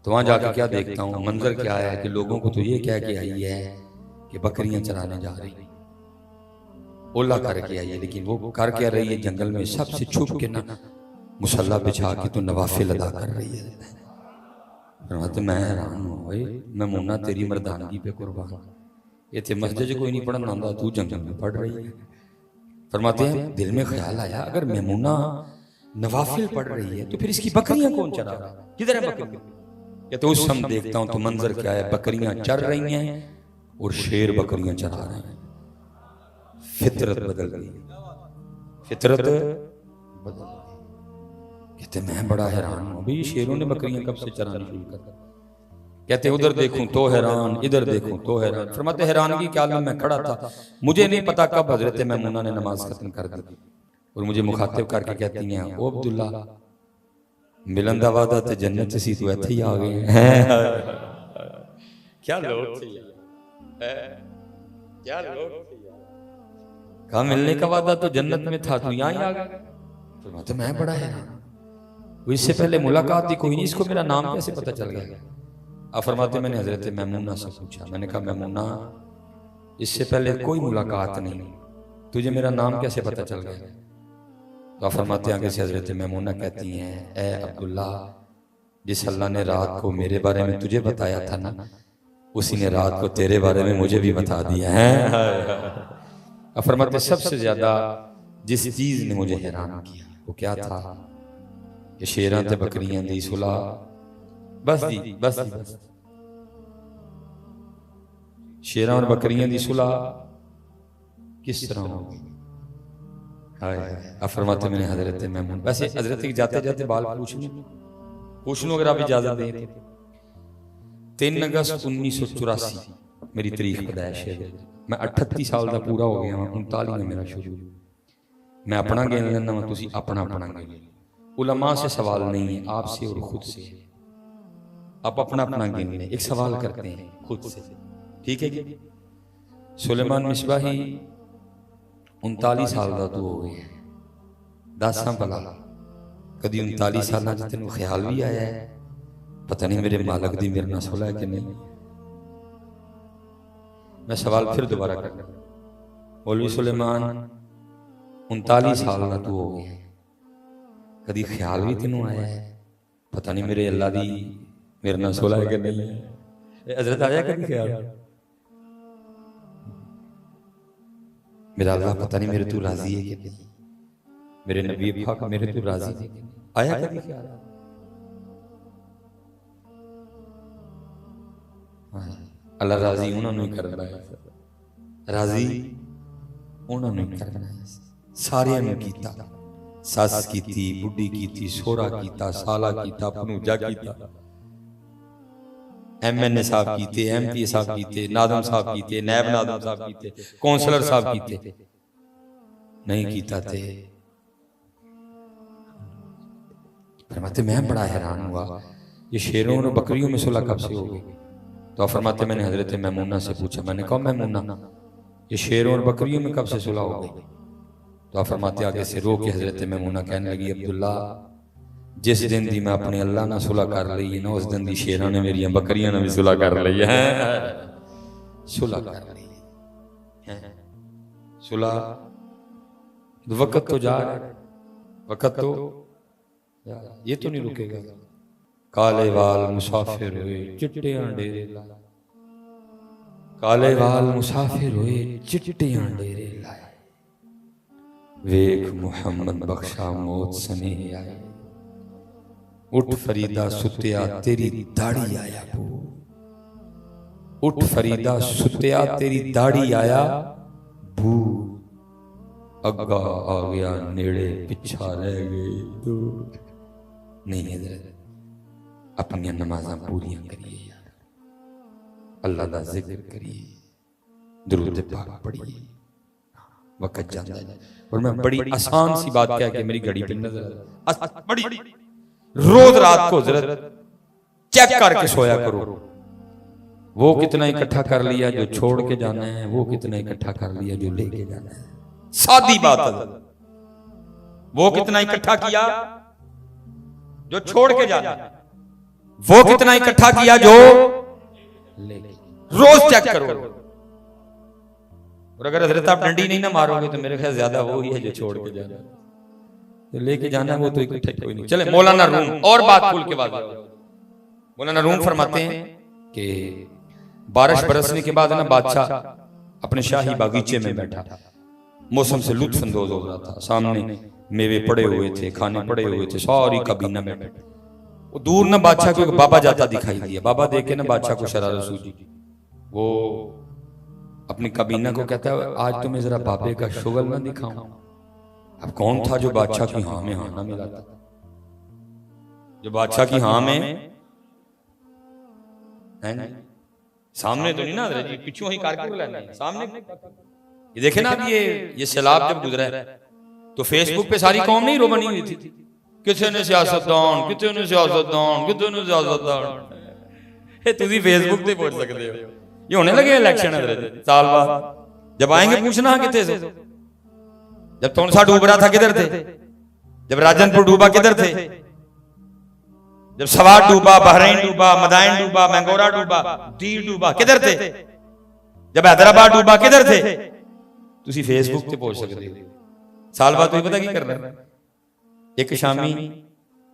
तो वहां जाकर क्या देखता हूं, मंजर क्या है कि लोगों को तो ये कह के आई है कि बकरियां चराने जा रही, ओला करके आई है, लेकिन वो कर क्या रही है जंगल में सबसे छुप के ना मुसल्ला बिछा के तो नवाफिल अदा कर रही है। फरमाते मैं हैरान हूं, भाई मैमूना तेरी मर्दानगी पे कुर्बान, इतने मस्जिद कोई नहीं पढ़ना आंदा, तू जंगल में पढ़ रही है। फरमाते हैं दिल में ख्याल आया अगर मैमूना नवाफिल पढ़ रही है तो फिर इसकी बकरियां कौन चरा रहा है? किधर है बकरियां? या तो उस समय देखता हूं तो मंजर क्या है, बकरियां चर रही हैं और शेर बकरियां चरा रहे हैं। फितरत बदल गई, फितरत बदल गई। कहते मैं बड़ा हैरान हूं, भाई शेरों ने बकरियां कब से चराना शुरू कर? कहते उधर देखूं तो हैरान, इधर देखूं तो हैरान। फरमाते हैरानगी के आलम में खड़ा था, मुझे नहीं पता कब हजरत मैमूना ने नमाज खत्म कर दी और मुझे मुखातिब करके कहती हैं ओ अब्दुल्ला मिलन दा वादा ते जन्नत सी, तू इत्थे ही आ गए हैं। क्या लोग थे यार, क्या लोग थे यार। कहा मिलने का वादा तो जन्नत में था, तू यहां ही आ गया। फरमाते मैं बड़ा हैरान, इससे पहले मुलाकात ही कोई नहीं, इसको मेरा नाम कैसे पता चल गया? आप फरमाते मैंने हजरत मैमूना से पूछा, मैंने कहा मैमूना इससे पहले कोई मुलाकात नहीं, तुझे मेरा नाम कैसे पता चल गया? तो आप फरमाते आगे से हजरत मैमूना कहती हैं ए अब्दुल्ला जिस अल्लाह ने रात को मेरे बारे में तुझे बताया था ना, उसी ने रात को तेरे बारे में मुझे भी बता दिया है। आप फरमाते सबसे ज्यादा जिस चीज ने मुझे हैरान किया वो क्या था कि शेरां ते बकरियां दी सुलह बस जी बस जी बस शेरां और बकरियां दी सुलह किस तरह होगी। अब फरमाते मैंने हजरत मैमून, वैसे हजरत के जाते जाते बाल पूछ लूं अगर आप इजाजत दें। 3 अगस्त 1984 मेरी तारीख पैदाइश है। मैं 38 साल का पूरा हो गया, 39 मेरा शुरू। मैं अपना गिन लेना वा, तुसी अपना अपना गिन। उलमा से सवाल नहीं है, आपसे और खुद से। आप अपना अपना गिन लें, एक सवाल करते हैं खुद से, ठीक है जी। सुलेमान मिसबाही 39 साल का तू हो गया, दसा भला कभी 39 साल तेन ख्याल भी आया है पता नहीं मेरे मालक दी मेरे नाल सुलह है कि नहीं। मैं सवाल फिर दोबारा करना, मौलवी सुलेमान 39 साल का तू हो गया, कभी ख्याल भी तेनों आया है पता नहीं मेरे अल्लाह दी मेरे नाल सुलह है कि नहीं। हजरत आया कभी ख्याल मेरा अल्लाह पता नहीं मेरे तू राजी है कि नहीं, मेरे नबी पाक मेरे तू राजी है, आया कभी ख्याल? अल्लाह राजी उन्होंने ही करना है, राजी उन्होंने ही करना है। सारियां ने कीता, सस कीती, बुढ़ी कीती, सोहरा कीता, साला कीता, भनूजा कीता, MNA साहब कीते, MP साहब कीते, नादम साहब कीते, नैब नादम साहब कीते, कौंसलर साहब कीते, नहीं कीता थे। फरमाते मैं बड़ा हैरान हुआ, ये शेरों और बकरियों में सुलह कब से हो गई? तो फरमाते मैंने हजरत मैमूना से पूछा, मैंने कहा मैमूना ये शेरों और बकरियों में कब से सुलह हो गई? तो फरमाते आगे से रो के हजरत मैमूना कहने लगी, अब्दुल्ला जिस दिन दी मैं अपने अल्लाह ना सुलह कर ली है ना, उस दिन दी शेरां ने मेरिया बकरियां ने भी सुलह कर ली है, सुलह कर ली है। सुलह वक्त तो जा रहा है, वक्त तो ये तो नहीं रुकेगा। काले वाल मुसाफिर हुए चिट्टे डेरे लाए, काले वाल मुसाफिर हुए चिट्टे डेरे लाए, वेख मुहम्मद बख्शा मौत सने आए, उठ फरीदा सुतिया तेरी दाढ़ी आया बू, उठ फरीदा सुतिया तेरी दाढ़ी आया बू, अग्गा आ गया नेड़े पिछा रह गई दूर। नहीं हजरत अपनी नमाज़ां पूरियां करिए यार, अल्लाह दा जिक्र करिए, दुरूद पाक पढ़िए, वक्त जाता है। और मैं बड़ी आसान सी बात क्या कि मेरी घड़ी पे नजर बड़ी रोज रात को हजरत चेक करके सोया करो, वो कितना इकट्ठा कर लिया जो छोड़ के जाना है, वो कितना इकट्ठा कर लिया जो लेके जाना है। सादी बात है, वो कितना इकट्ठा किया जो छोड़ के जाना है, वो कितना इकट्ठा किया जो लेके। रोज चेक करो, और अगर हजरत आप डंडी नहीं ना मारोगे तो मेरे ख्याल ज्यादा वो ही है जो छोड़ के जाना, तो लेके जाना वो तो इकट्ठा कोई नहीं। चले मौलाना रूम और बात खुल के बात, मौलाना रूम फरमाते हैं कि बारिश बरसने के बाद ना बादशाह अपने शाही बागीचे में बैठा, मौसम से लुत्फ अंदोज हो रहा था, सामने मेवे पड़े हुए थे, खाने पड़े हुए थे, सारी काबीना में बैठे। वो दूर ना बादशाह को बाबा जाता दिखाई दिया, बाबा देखे ना बादशाह को शरारत सूझी, वो अपनी काबीना को कहता है आज तुम्हें जरा बाबे का शुगल ना दिखाऊं। अब कौन था जो बादशाह की हाँ में हाँ ना मिलाता, जो बादशाह की हाँ में है ना, सामने तो नहीं ना जी, पीछे ही कारके बुलाना है सामने। ये देखे ना अब ये सैलाब जब गुजरा है तो फेसबुक पे सारी कौम नहीं रो बनी हुई थी, किसी ने सियासतदान, किसी ने सियासतदान, किसी ने सियासतदान। ये तुम फेसबुक पे पहुंच सकते हो, ये होने लगे इलेक्शन साल बाद, जब आएंगे पूछना कितने से, जब तोनसा डूब रहा था किधर थे, जब राजनपुर डूबा किधर थे, जब सवार डूबा, बहरीन डूबा, मदाइन डूबा, मैंगोरा डूबा, दीर डूबा, किधर थे, जब हैदराबाद डूबा किधर थे। तुसी फेसबुक पे पहुंच सकते हो, साल बाद तुम्हें पता की करना, एक शामी,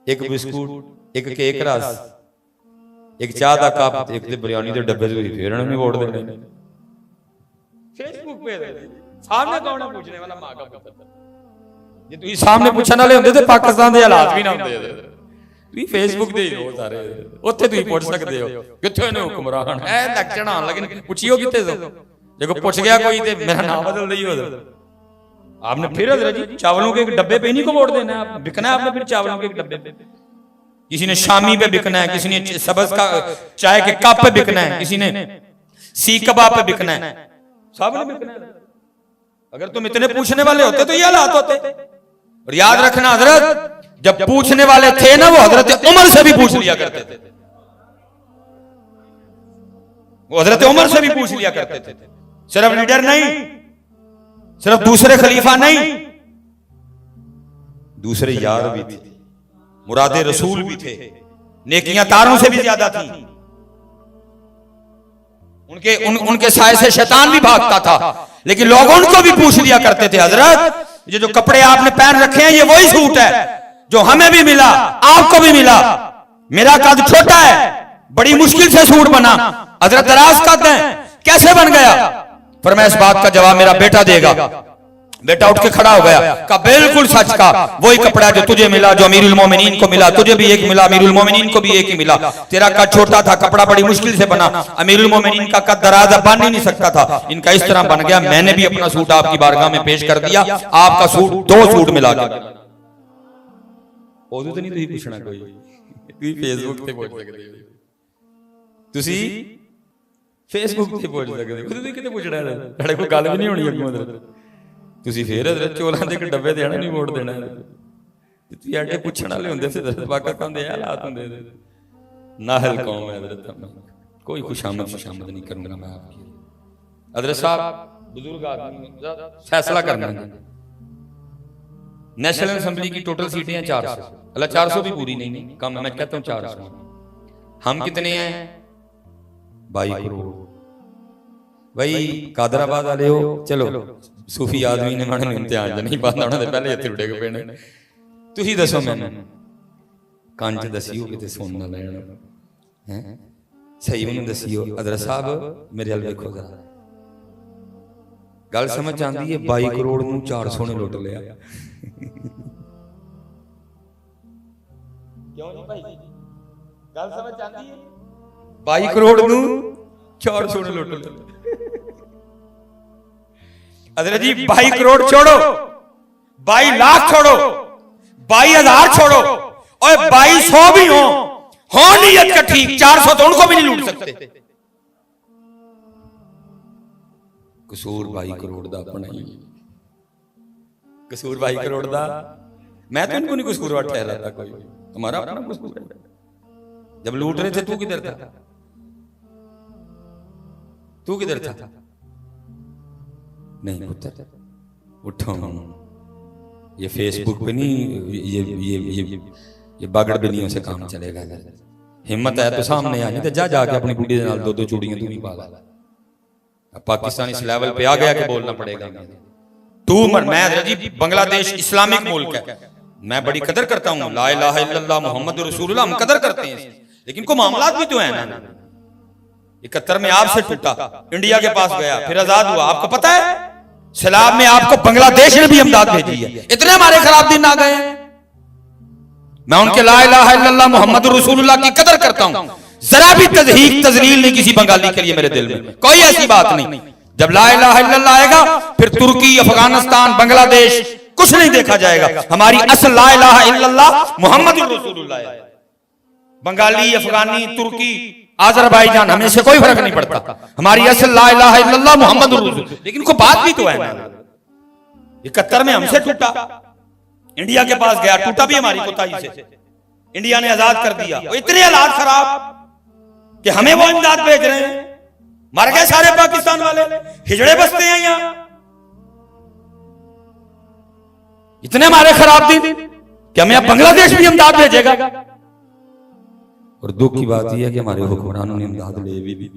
एक बिस्कुट, एक केक रस, एक चाह का कप, एक बिरयानी के डब्बे से फिर नहीं वोट देने। फेसबुक पे सामने कौन है पूछने वाला, मां का पुत्र। जे तुसी सामने पूछण वाले होंदे ते पाकिस्तान दे हालात भी ना होंदे। तुसी फेसबुक दे हो सारे, उत्थे तुसी पूछ सकदे हो किथे ने हुक्मरान ऐ इलेक्शन आन लगे, पूछियो किथे सो देखो पूछ गया कोई तो मेरा नाम बदल दई हजरत। आपने फिर हजरत जी चावलों के एक डब्बे पे नहीं को वोट देना है, बिकना है आपने फिर चावलों के एक डब्बे पे। किसी ने शामी पे बिकना है, किसी ने सबज का चाय के कप पे बिकना है, किसी ने सीख कबाब पे बिकना है, सब ने बिकना है। अगर तुम इतने पूछने वाले होते तो ये हालात होते। और याद रखना हजरत, जब पूछने वाले थे ना वो हजरत उमर से भी पूछ लिया करते थे, वो हजरत उमर से भी पूछ लिया करते थे। सिर्फ लीडर नहीं, सिर्फ दूसरे खलीफा नहीं, दूसरे यार भी थे, मुरादे रसूल भी थे, नेकियां तारों से भी ज्यादा थी। उनके साए से शैतान भी भागता था, लेकिन लोग उनको भी पूछ लिया करते थे, हजरत ये जो कपड़े आपने पहन रखे हैं ये वही सूट है जो हमें भी मिला, आपको भी मिला। मेरा कद छोटा है, बड़ी मुश्किल से सूट बना, हजरत दराज कद है, कैसे बन गया? फरमाया इस बात का जवाब मेरा बेटा देगा। बेटा उठ के खड़ा हो गया, कहा बिल्कुल सच का, वही कपड़ा जो तुझे मिला, जो अमीरुल मोमिनीन को मिला, तुझे भी एक मिला, अमीरुल मोमिनीन को भी एक ही मिला। तेरा कद छोटा था, कपड़ा बड़ी मुश्किल से बना, अमीरुल मोमिनीन का कद दराजा बन ही नहीं सकता था, इनका इस तरह बन गया। मैंने भी अपना सूट आपकी बारगाह में पेश कर दिया, आपका सूट दो सूट मिला के। तो नहीं तुझे पूछना कोई, तू फेसबुक पे बोल सकते हो, तुसी फेसबुक पे बोल सकते हो, खुद किते पूछना है, तेरे को गल भी नहीं होनी अगों। ਤੁਸੀਂ ਫੇਰ ਚੋਲਾਂ ਦੇ ਇੱਕ ਡੱਬੇ ਦੇਣਾ ਨਹੀਂ ਵੋਟ ਦੇਣਾ, ਤੁਸੀਂ ਐਡੇ ਪੁੱਛਣ ਵਾਲੇ ਹੁੰਦੇ ਸੀ ਪਾਕਿਸਤਾਨ ਦੇ ਹਾਲਾਤ ਹੁੰਦੇ थे। नाहल कौम है हजरत, कोई खुशामद नहीं करूंगा मैं आपकी। हजरत साहब बुजुर्ग आदमी फैसला करना है। नेशनल असेंबली की टोटल सीटें हैं 400, अल्लाह 400 भी पूरी नहीं, कम मैं कहता हूँ 400। हम कितने हैं? 22 करोड़। भाई कादराबाद वाले हो, चलो सूफी आदमी ने मैंने इम्तिहान नहीं पाता, उन्होंने पहले इतने उड़े के पेने। तुसी दसो मैंने कंच दसियो किते सुन ना लेना है, सही मैंने दसियो। हजरत साहब मेरे अल देखो जरा, गल समझ आती है? 22 करोड़ नूं 400 ने लुट लिया। क्यों नहीं भाई, गल समझ आती है? 22 करोड़ नूं 400 ने लुट लिया। हजरत जी 22 करोड़ छोड़ो, 22 लाख छोड़ो, 22,000 छोड़ो, और 2200 भी हो नीयत का ठीक, 400 तो उनको भी नहीं लूट सकते। कसूर 22 करोड़ दा अपना ही, कसूर 22 करोड़ दा। मैं तो इनको नहीं कसूरवार ठहराता, कोई हमारा अपना कसूर है। जब लूट रहे थे तू किधर था? तू किधर था? नहीं पुत्र उठो, ये फेसबुक पे नहीं, ये बागड़ बिल्लियों से काम चलेगा। हिम्मत है तो सामने आ, नहीं तो जा जाके अपनी बुढ़ी के नाल 2-2 चूड़ियां तू भी पा ला। पाकिस्तान इस लेवल पे आ गया कि बोलना पड़ेगा तू मैं जी। बांग्लादेश इस्लामिक मुल्क है, मैं बड़ी कदर करता हूँ, ला इलाहा इल्लल्लाह मुहम्मद रसूलुल्लाह, हम कदर करते हैं, लेकिन को मामलात भी तो है ना। 71 में आपसे टूटा, इंडिया के पास गया, फिर आजाद हुआ। आपको पता है सैलाब में आपको बांग्लादेश ने भी इमदाद भेजी है। इतने हमारे खराब दिन आ गए हैं। मैं उनके ला इलाहा इल्लल्लाह मुहम्मद रसूलुल्लाह की कदर करता हूं, जरा भी तज़हीक तज़लील नहीं किसी बंगाली के लिए मेरे दिल में, कोई ऐसी बात नहीं। जब ला इलाहा इल्लल्लाह आएगा फिर तुर्की, अफगानिस्तान, बांग्लादेश कुछ नहीं देखा जाएगा। हमारी असल ला इलाहा इल्लल्लाह मुहम्मद रसूलुल्लाह है। बंगाली, अफगानी, तुर्की, आज़रबाईजान, हमें से कोई फर्क नहीं पड़ता। हमारी असल ला इलाहा इल्लल्लाह मुहम्मद रसूलुल्लाह। लेकिन को बात भी तो है, 71 में हमसे टूटा, इंडिया के पास गया, टूटा भी हमारी कोताही से, इंडिया ने आजाद कर दिया। वो इतने हालात खराब कि हमें वो इमदाद भेज रहे हैं। मर गए सारे पाकिस्तान वाले, हिजड़े बसते हैं यहां। इतने हमारे खराब दिन कि हमें अब बांग्लादेश भी इमदाद भेजेगा। और दुख की बात यह है कि हमारे हुक्मरानों ने इमदाद ले भी।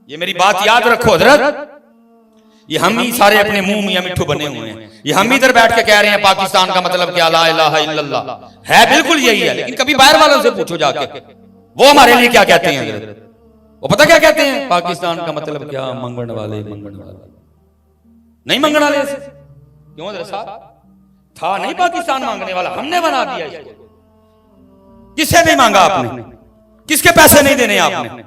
ये मेरी बात याद रखो हजरत, ये हम ही सारे अपने मुंह मियां मिट्ठू बने हुए हैं। ये हम इधर बैठ के कह रहे हैं पाकिस्तान का मतलब क्या, ला इलाहा इल्लल्लाह है, बिल्कुल यही है। लेकिन कभी बाहर वालों से पूछो जाके, वो हमारे लिए क्या कहते हैं हजरत? वो पता क्या कहते हैं? पाकिस्तान का मतलब क्या, मंगण वाले, मंगण वाले नहीं, मंगण वाले। क्यों हजरत साहब? था नहीं पाकिस्तान मांगने वाला, हमने बना दिया इसको। किससे नहीं मांगा आपने? किसके पैसे नहीं देने आपने?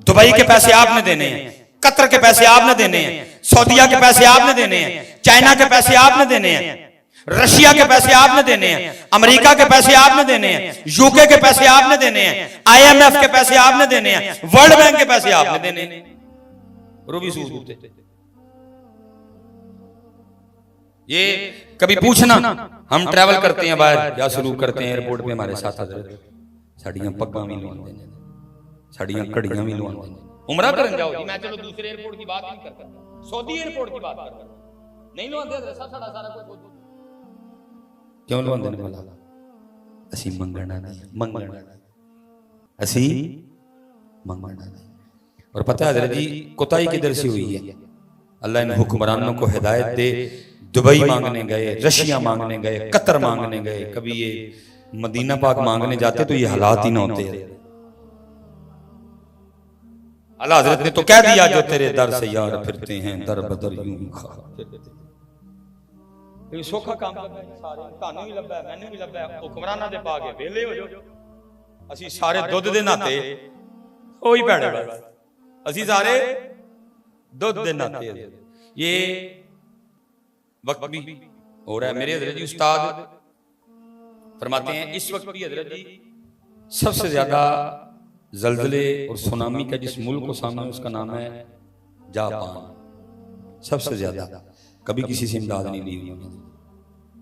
दुबई के पैसे आपने देने हैं, कतर के पैसे आपने देने हैं, सऊदीया के पैसे आपने देने हैं, चाइना के पैसे आपने देने हैं, रशिया के पैसे आपने देने हैं, अमेरिका के पैसे आपने देने हैं, यूके के पैसे आपने देने हैं, IMF के पैसे आपने देने हैं, वर्ल्ड बैंक के पैसे आपने देने हैं। रूबी सूद होते ये कभी पूछना, हम ट्रैवल करते हैं बाहर, क्या सलूक करते हैं एयरपोर्ट पे हमारे साथ हजरत साड़ियां पग्गा भी लुआंदे ने, साड़ियां घड़ियां भी लुआंदे ने। उमरा करन जाओ जी, मैं चलो दूसरे एयरपोर्ट की बात नहीं करता, सऊदी एयरपोर्ट की बात करता, नहीं लुआंदे हजरत साडा सारा कुछ क्यों लुआंदे ने भला? असी मंगना नहीं, मंगना असी मंगना नहीं। और पता है हजरत जी कोताही किधर से हुई है? अल्लाह इन हुक्मरानों को हिदायत दे, दुबई मांगने गए, रशिया मांगने गए, कतर मांगने गए, कभी ये मदीना पाक मांगने जाते तो ये हालात ही ना होते। अल्लाह हजरत ने तो कह दिया जो तेरे दर से यार फिरते हैं दर बदर यूं खा सौखा काम करना है सारे, तानू भी लब्बा है, मैनू भी लब्बा है, हुक्मराना दे पा के वेले हो जाओ। असी सारे दुध दे नाते ओही भैड़े बस, असी सारे दुध दे नाते। ये वक्त भी हो रहा है। मेरे हजरत जी उस्ताद फरमाते हैं इस वक्त भी हजरत जी सबसे ज्यादा जल्जले और सुनामी का जिस मुल्क को सामने उसका नाम है जापान। सबसे ज्यादा कभी किसी से इमदाद नहीं ली हुई,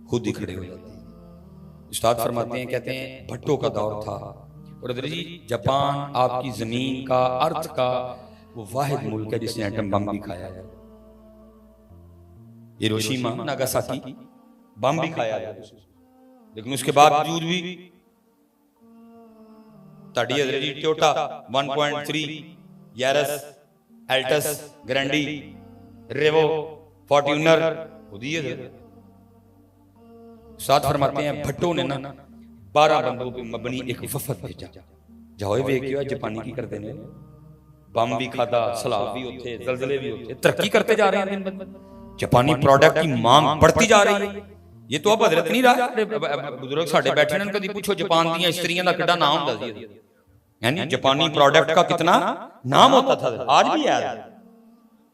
खुद ही खड़े हो जाते हैं। उस्ताद फरमाते हैं, कहते हैं भट्टों का दौर था और हजरत जी जापान आपकी जमीन का अर्थ का वो वाहिद मुल्क है जिसने एटम बम भी खाया है। हिरोशिमा नागासाकी बम भी खाया है, लेकिन उसके बावजूद भी ताड़ी हजरत जी टोयोटा 1.3 यारस एल्टस ग्रैंडी रेवो फॉर्ट्यूनर खुद ही है। साथ फरमाते हैं भट्टों ने ना 12 बंदों पे मबनी एक वफद भेजा, जाओ वेखियो जापानी की करते ने, बम भी खाता, सलाब भी होते, जलजले भी होते, तरक्की करते जा रहे हैं दिन ब दिन, जापानी प्रोडक्ट की मांग बढ़ती जा रही है। ये तो अब हजरत नहीं रहा, बुजुर्ग साडे बैठे ने, कभी पूछो जापान दी स्त्रियां दा कितना नाम हुंदा सी, यानी जापानी प्रोडक्ट का कितना नाम होता था, आज भी याद।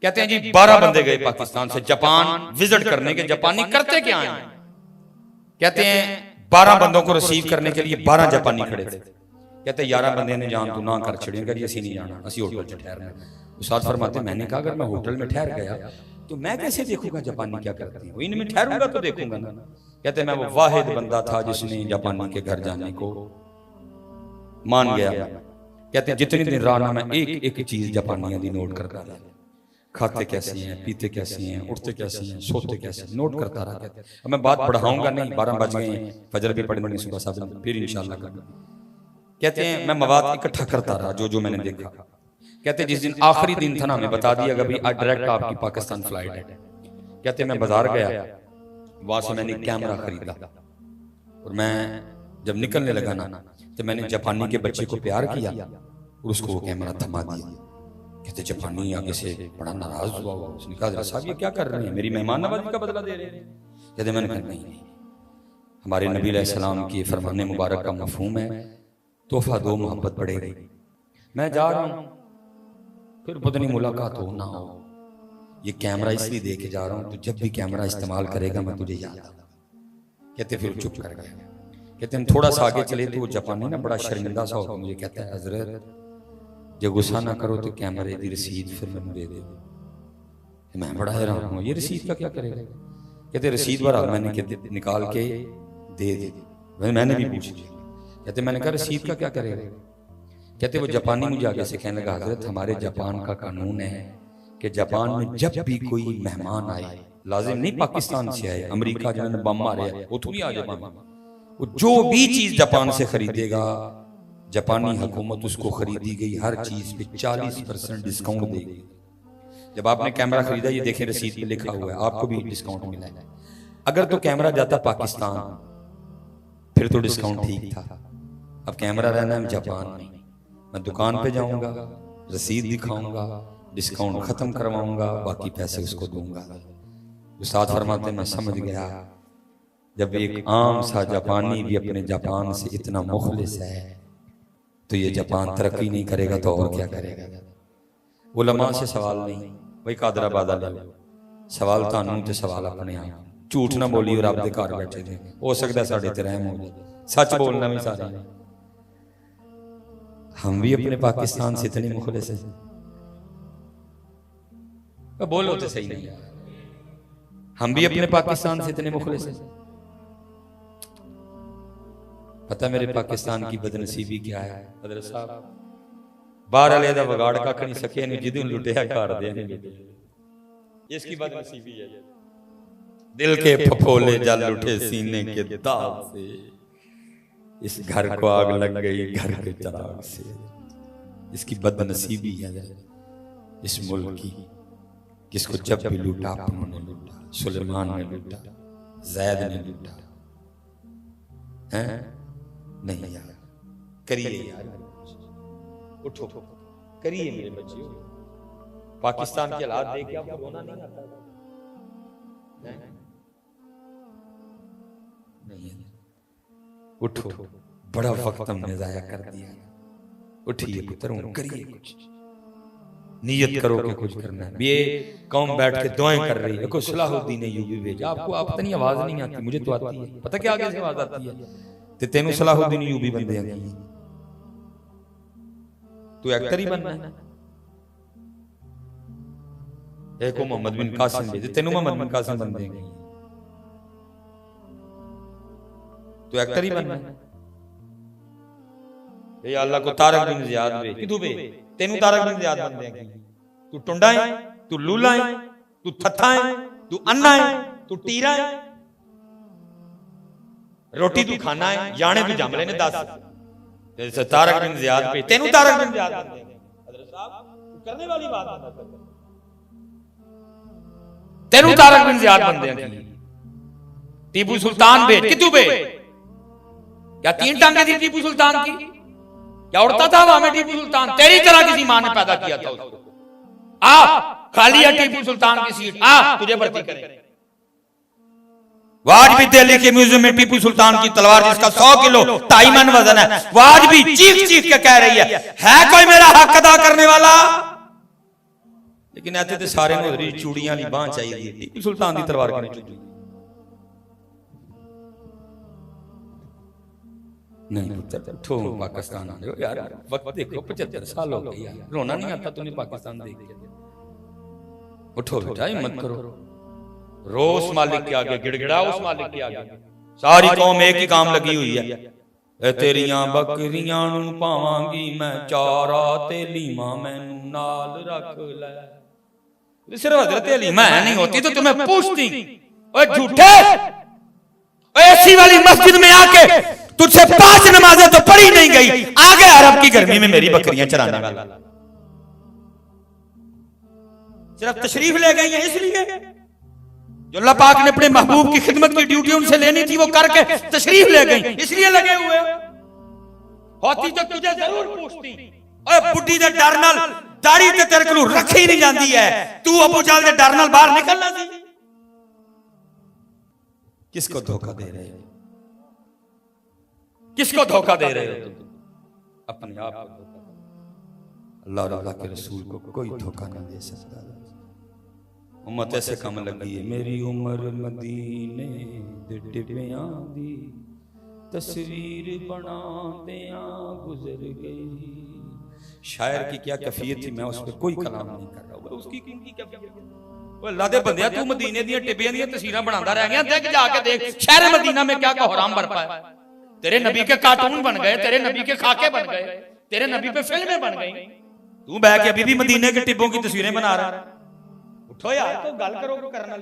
कहते हैं जी 12 बंदे गए पाकिस्तान से जापान विजिट करने के, जापानी करते क्या हैं? कहते हैं 12 बंदों को रिसीव करने के लिए 12 जापानी खड़े थे। कहते 11 बंदे ने जान तू ना कर छड़े, करिए असी नहीं जाना, असी होटल में ठहरना। उस्ताद फरमाते मैंने कहा अगर मैं होटल में ठहर गया तो मैं कैसे देखूंगा जापानी क्या करते हैं, इनमें ठहरूंगा तो देखूंगा ना। कहते मैं वो वाहिद बंदा था जिसने जापानी के घर जाने को मान गया। कहते जितने दिन रहा ना मैं एक एक चीज जापानियों की नोट करता रहा, खाते कैसे हैं, पीते कैसे हैं, उठते कैसे हैं, सोते कैसे हैं, नोट करता रहा। कहते अब मैं बात पढ़ाऊंगा नहीं, 12 बज गए हैं, फजर भी पढ़नी सुबह साहब, फिर इंशाल्लाह करूंगा। कहते हैं मैं मवाद इकट्ठा करता रहा जो जो मैंने देखा। कहते जिस दिन आखिरी दिन था ना, हमें बता दिया कि आज डायरेक्ट आपकी पाकिस्तान फ्लाइट है। कहते मैं बाजार गया, वहां से मैंने कैमरा खरीदा और मैं जब निकलने लगा ना तो मैंने जापानी के बच्चे को प्यार किया और उसको वो कैमरा थमा दिया। कहते जापानी आगे से बड़ा नाराज हुआ, उसने कहा साहब ये क्या कर रहे हैं, मेरी मेहमान नवाजी का बदला दे रहे हैं। कहते मैंने कहा नहीं, हमारे नबी अलैहिस्सलाम की फरमाने मुबारक का मफहूम है तोहफा दो मोहब्बत बढ़ेगी। मैं जा रहा हूँ, फिर पता नहीं मुलाकात हो ना हो, ये कैमरा इसलिए दे के जा रहा हूँ तो जब भी कैमरा इस्तेमाल करेगा मैं तुझे याद आऊंगा। कहते फिर चुप कर गया। कहते हम थोड़ा सा आगे चले तो वो जापानी ना बड़ा शर्मिंदा सा होकर मुझे कहता है हजरत जो गुस्सा ना करो तो कैमरे की रसीद फिर मैंने दे दे। मैं बड़ा हैरान हूँ, ये रसीद का क्या करेगा? कहते रसीद भरा, मैंने निकाल के दे दी। मैंने भी पूछ लिया। कहते मैंने कहा रसीद का क्या करेगा? कहते वो जापानी मुझे आगे से कहने लगा हजरत हमारे जापान का कानून है कि जापान में जब भी कोई मेहमान आए, लाजिम नहीं पाकिस्तान से आए, अमेरिका जिन्होंने बम मारे वो तो नहीं आ जाए, वो जो भी चीज जापान से खरीदेगा जापानी हुकूमत उसको खरीदी गई हर चीज पे 40% डिस्काउंट देगी। जब आपने कैमरा खरीदा, ये देखें रसीद पे लिखा हुआ है, आपको भी डिस्काउंट मिला है। अगर तो कैमरा जाता पाकिस्तान फिर तो डिस्काउंट ठीक था, अब कैमरा रहना है जापान में, मैं दुकान पे जाऊंगा, रसीद दिखाऊंगा, डिस्काउंट खत्म करवाऊंगा, बाकी पैसे उसको दूंगा। उस्ताद फरमाते मैं समझ गया जब एक आम सा जापानी भी अपने जापान से इतना मुखलिस है तो ये जापान तरक्की नहीं करेगा तो और क्या करेगा। उलमा से सवाल नहीं, वही कादरा बादा ले लो, सवाल तानू ते सवाल अपने आप। झूठ ना बोली और आपके घर बैठे थे, हो सकता साढ़े ते रहम हो जाए, सच बोलना भी सारे। हम भी अपने पाकिस्तान से इतने मुखलिस हैं, बोलो तो सही नहीं, हम भी अपने पाकिस्तान से इतने मुखलिस हैं। पता मेरे पाकिस्तान की बदनसीबी क्या है हज़रत साहब, बाहर वाले दा बगाड़ कख नहीं सके, जिदों लुटिया कर दे, इसकी बदनसीबी है। दिल के फफोले जल उठे सीने के दाग से, इस घर को आग लग गई घर के चिराग से। इसकी बदनसीबी है इस मुल्क की, जिसको जब भी लूटा अपनों ने लूटा, सुलेमान ने लूटा, जैद ने लूटा। हैं नहीं यार, करिए यार, उठो करिए मेरे बच्चे। पाकिस्तान के हालात देख के आपको रोना नहीं आता? नहीं, उठो, बड़ा वक्त हमने जाया कर दिया। उठिए पुत्र, करिए कुछ, नियत करो कि कुछ करना है। ये कौम बैठ के दुआएं कर रही है, कोई सलाहुद्दीन यूबी भेजा आपको, आप इतनी आवाज नहीं आती, मुझे तो आती है। पता क्या आगे से आवाज आती है, ते तेनू सलाहुद्दीन यूबी बंदे हैं, तू एक्टर ही बनना है। एक को मोहम्मद बिन कासिम भेजे, तेनू मोहम्मद बिन कासिम बन देंगे, तू एक्टर ही बनना है। ये अल्लाह को तारक बिन ज़ियाद भेज, किदू भेज, तेनू तारक बिन ज़ियाद बन देंगे। तू टुंडा है, तू लूला है, तू थथा है, तू अन्ना है, तू टीरा है, रोटी तू खाना है, जाने तू जमले ने 10 तारक बिन ज़ियाद पे, तेनू तारक बिन ज़ियाद बन देंगे। हज़रत साहब करने वाली बात मत कर, तेनू तारक बिन ज़ियाद बन देंगे। टीपू सुल्तान भेज, कितू भेज, क्या 3 टांगे थी टीपू सुल्तान की, क्या उड़ता था वहां में टीपू सुल्तान? तेरी तरह किसी मां ने पैदा किया था उसको। आ खाली है टीपू सुल्तान की सीट, आ तुझे भर्ती करें। आज भी दिल्ली के म्यूजियम में टीपू सुल्तान की तलवार, जिसका 100 किलो 2.5 मन वजन है, वो आज भी चीख चीख के कह रही है कोई मेरा हक अदा करने वाला? लेकिन ऐसे तो सारे नोदरी चूड़ियां वाली बांह चाहिए, टीपू सुल्तान की तलवार की चूड़ी नहीं। उठो पाकिस्तान आ जाओ यार, वक्त देखो 75 साल हो गए यार, रोना नहीं आता तुम्हें पाकिस्तान देख के? उठो बेटा, हिम्मत करो, रो उस मालिक के आगे, गिड़गिड़ा उस मालिक के आगे। सारी कौम एक ही काम लगी हुई है, ए तेरियां बकरियां नू पावांगी मैं चारा, ते लीमा मैनू नाल रख ले। सिर्फ हजरत हलीमा नहीं होती तो तुम्हें पूछती, ओए झूठे, ऐसी वाली मस्जिद में आके तुझसे 5 नमाजें तो पढ़ी नहीं गई, आगे अरब की गर्मी में मेरी बकरियां चराने वाला। सिर्फ तशरीफ ले गई है इसलिए, जो अल्लाह पाक ने अपने महबूब की खिदमत की ड्यूटी उनसे लेनी थी वो करके तशरीफ ले गई, इसलिए लगे हुए होती तो तुझे जरूर पूछती। ओए बुड्ढी दे डर नाल दाढ़ी ते तेरे को रखी ही नहीं जाती है, तू अबू जहल दे डर नाल बाहर निकलना सी। किसको धोखा दे रहे हो, किसको धोखा दे रहे हो तुम? अपने आप को धोखा। अल्लाह और अल्लाह के रसूल को कोई धोखा नहीं दे सकता। उम्मत ऐसे कम लगी है, मेरी उम्र मदीने दे टिबियां दी तस्वीर बनातियां गुजर गई। शायर की क्या कैफियत थी, मैं उस पर कोई कलाम नहीं कर रहा हूं, उसकी की कैफियत। ओ अल्लाह दे बंदिया, तू मदीने दी टिबियां दी तस्वीरां बनाता रह गया, देख जाके देख शहर मदीना में क्या कोहराम बरपा है। तेरे नबी के कार्टून बन गए, तेरे नबी के खाके बन गए, तेरे नबी पे फिल्में बन गई, तू बैठ के अभी भी मदीने के टिब्बों की तस्वीरें बना रहा है। उठो यार, तो गल करो करना।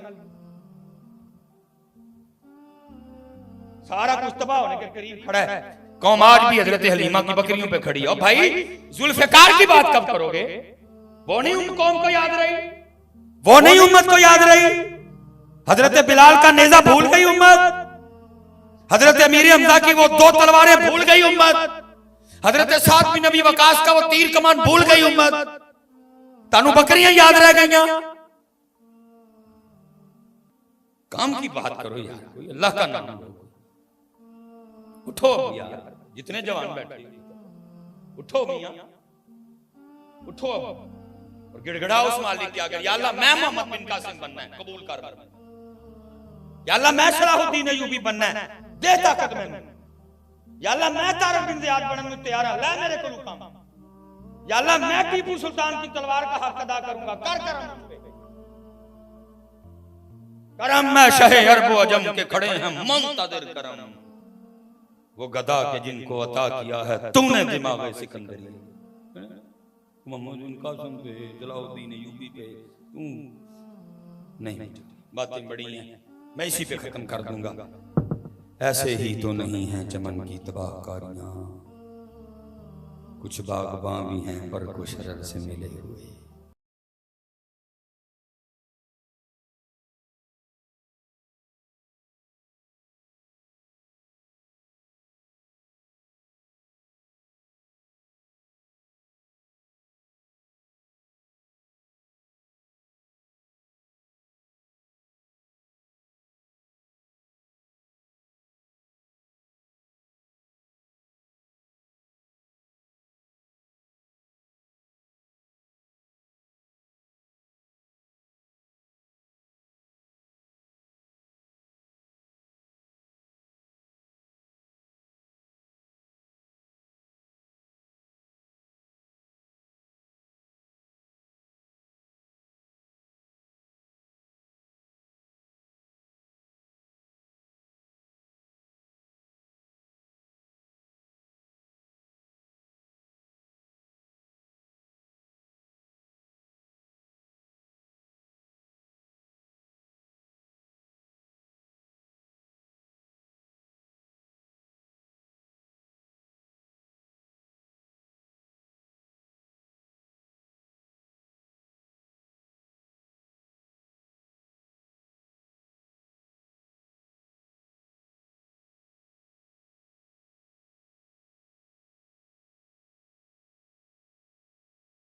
सारा कुछ तबाह होने के करीब खड़ा है, कौम आज भी हजरत हलीमा की बकरियों पे खड़ी है। और भाई जुल्फिकार की बात कब करोगे? वो नहीं उन कौम को याद रही, वो नहीं उम्मत को याद रही। हजरत बिलाल का नेजा भूल गई उम्मत, हजरत अमीर हमजा की वो 2 तलवारें भूल गई उम्मत, हजरत साद बिन नबी वकास का वो तीर कमान भूल गई उम्मत। तानू बकरियां याद रह गई। काम की बात करो यार, कोई अल्लाह का नाम लो। उठो यार, जितने जवान बैठे उठो मियां, उठो। और गिड़गिड़ा उस मालिक के आगे, या अल्लाह मैं मोहम्मद बिन कासिम बनना है, कबूल कर। या अल्लाह मैं सलाहुद्दीन अय्यूबी बनना है, दे ताकत मैनू। या अल्लाह मैं तारिक बिन ज़ियाद बनने को तैयार है, ला मेरे को काम। या अल्लाह मैं टीपू सुल्तान की तलवार का हक अदा करूंगा, कर करम। करम में शहे अरब अजम के खड़े हैं मुंतज़िर करम, वो गदा के जिनको अता किया है तूने दिमाग सिकंदरी। मोहम्मद बिन कासिम पे, सलाहुद्दीन अय्यूबी पे तू नहीं, बातें बड़ी हैं, मैं इसी पे खत्म कर दूंगा। ऐसे ही तो नहीं है चमन की तबाहकारियां, कुछ बागबां भी हैं पर कुछ शरर से मिले हुए।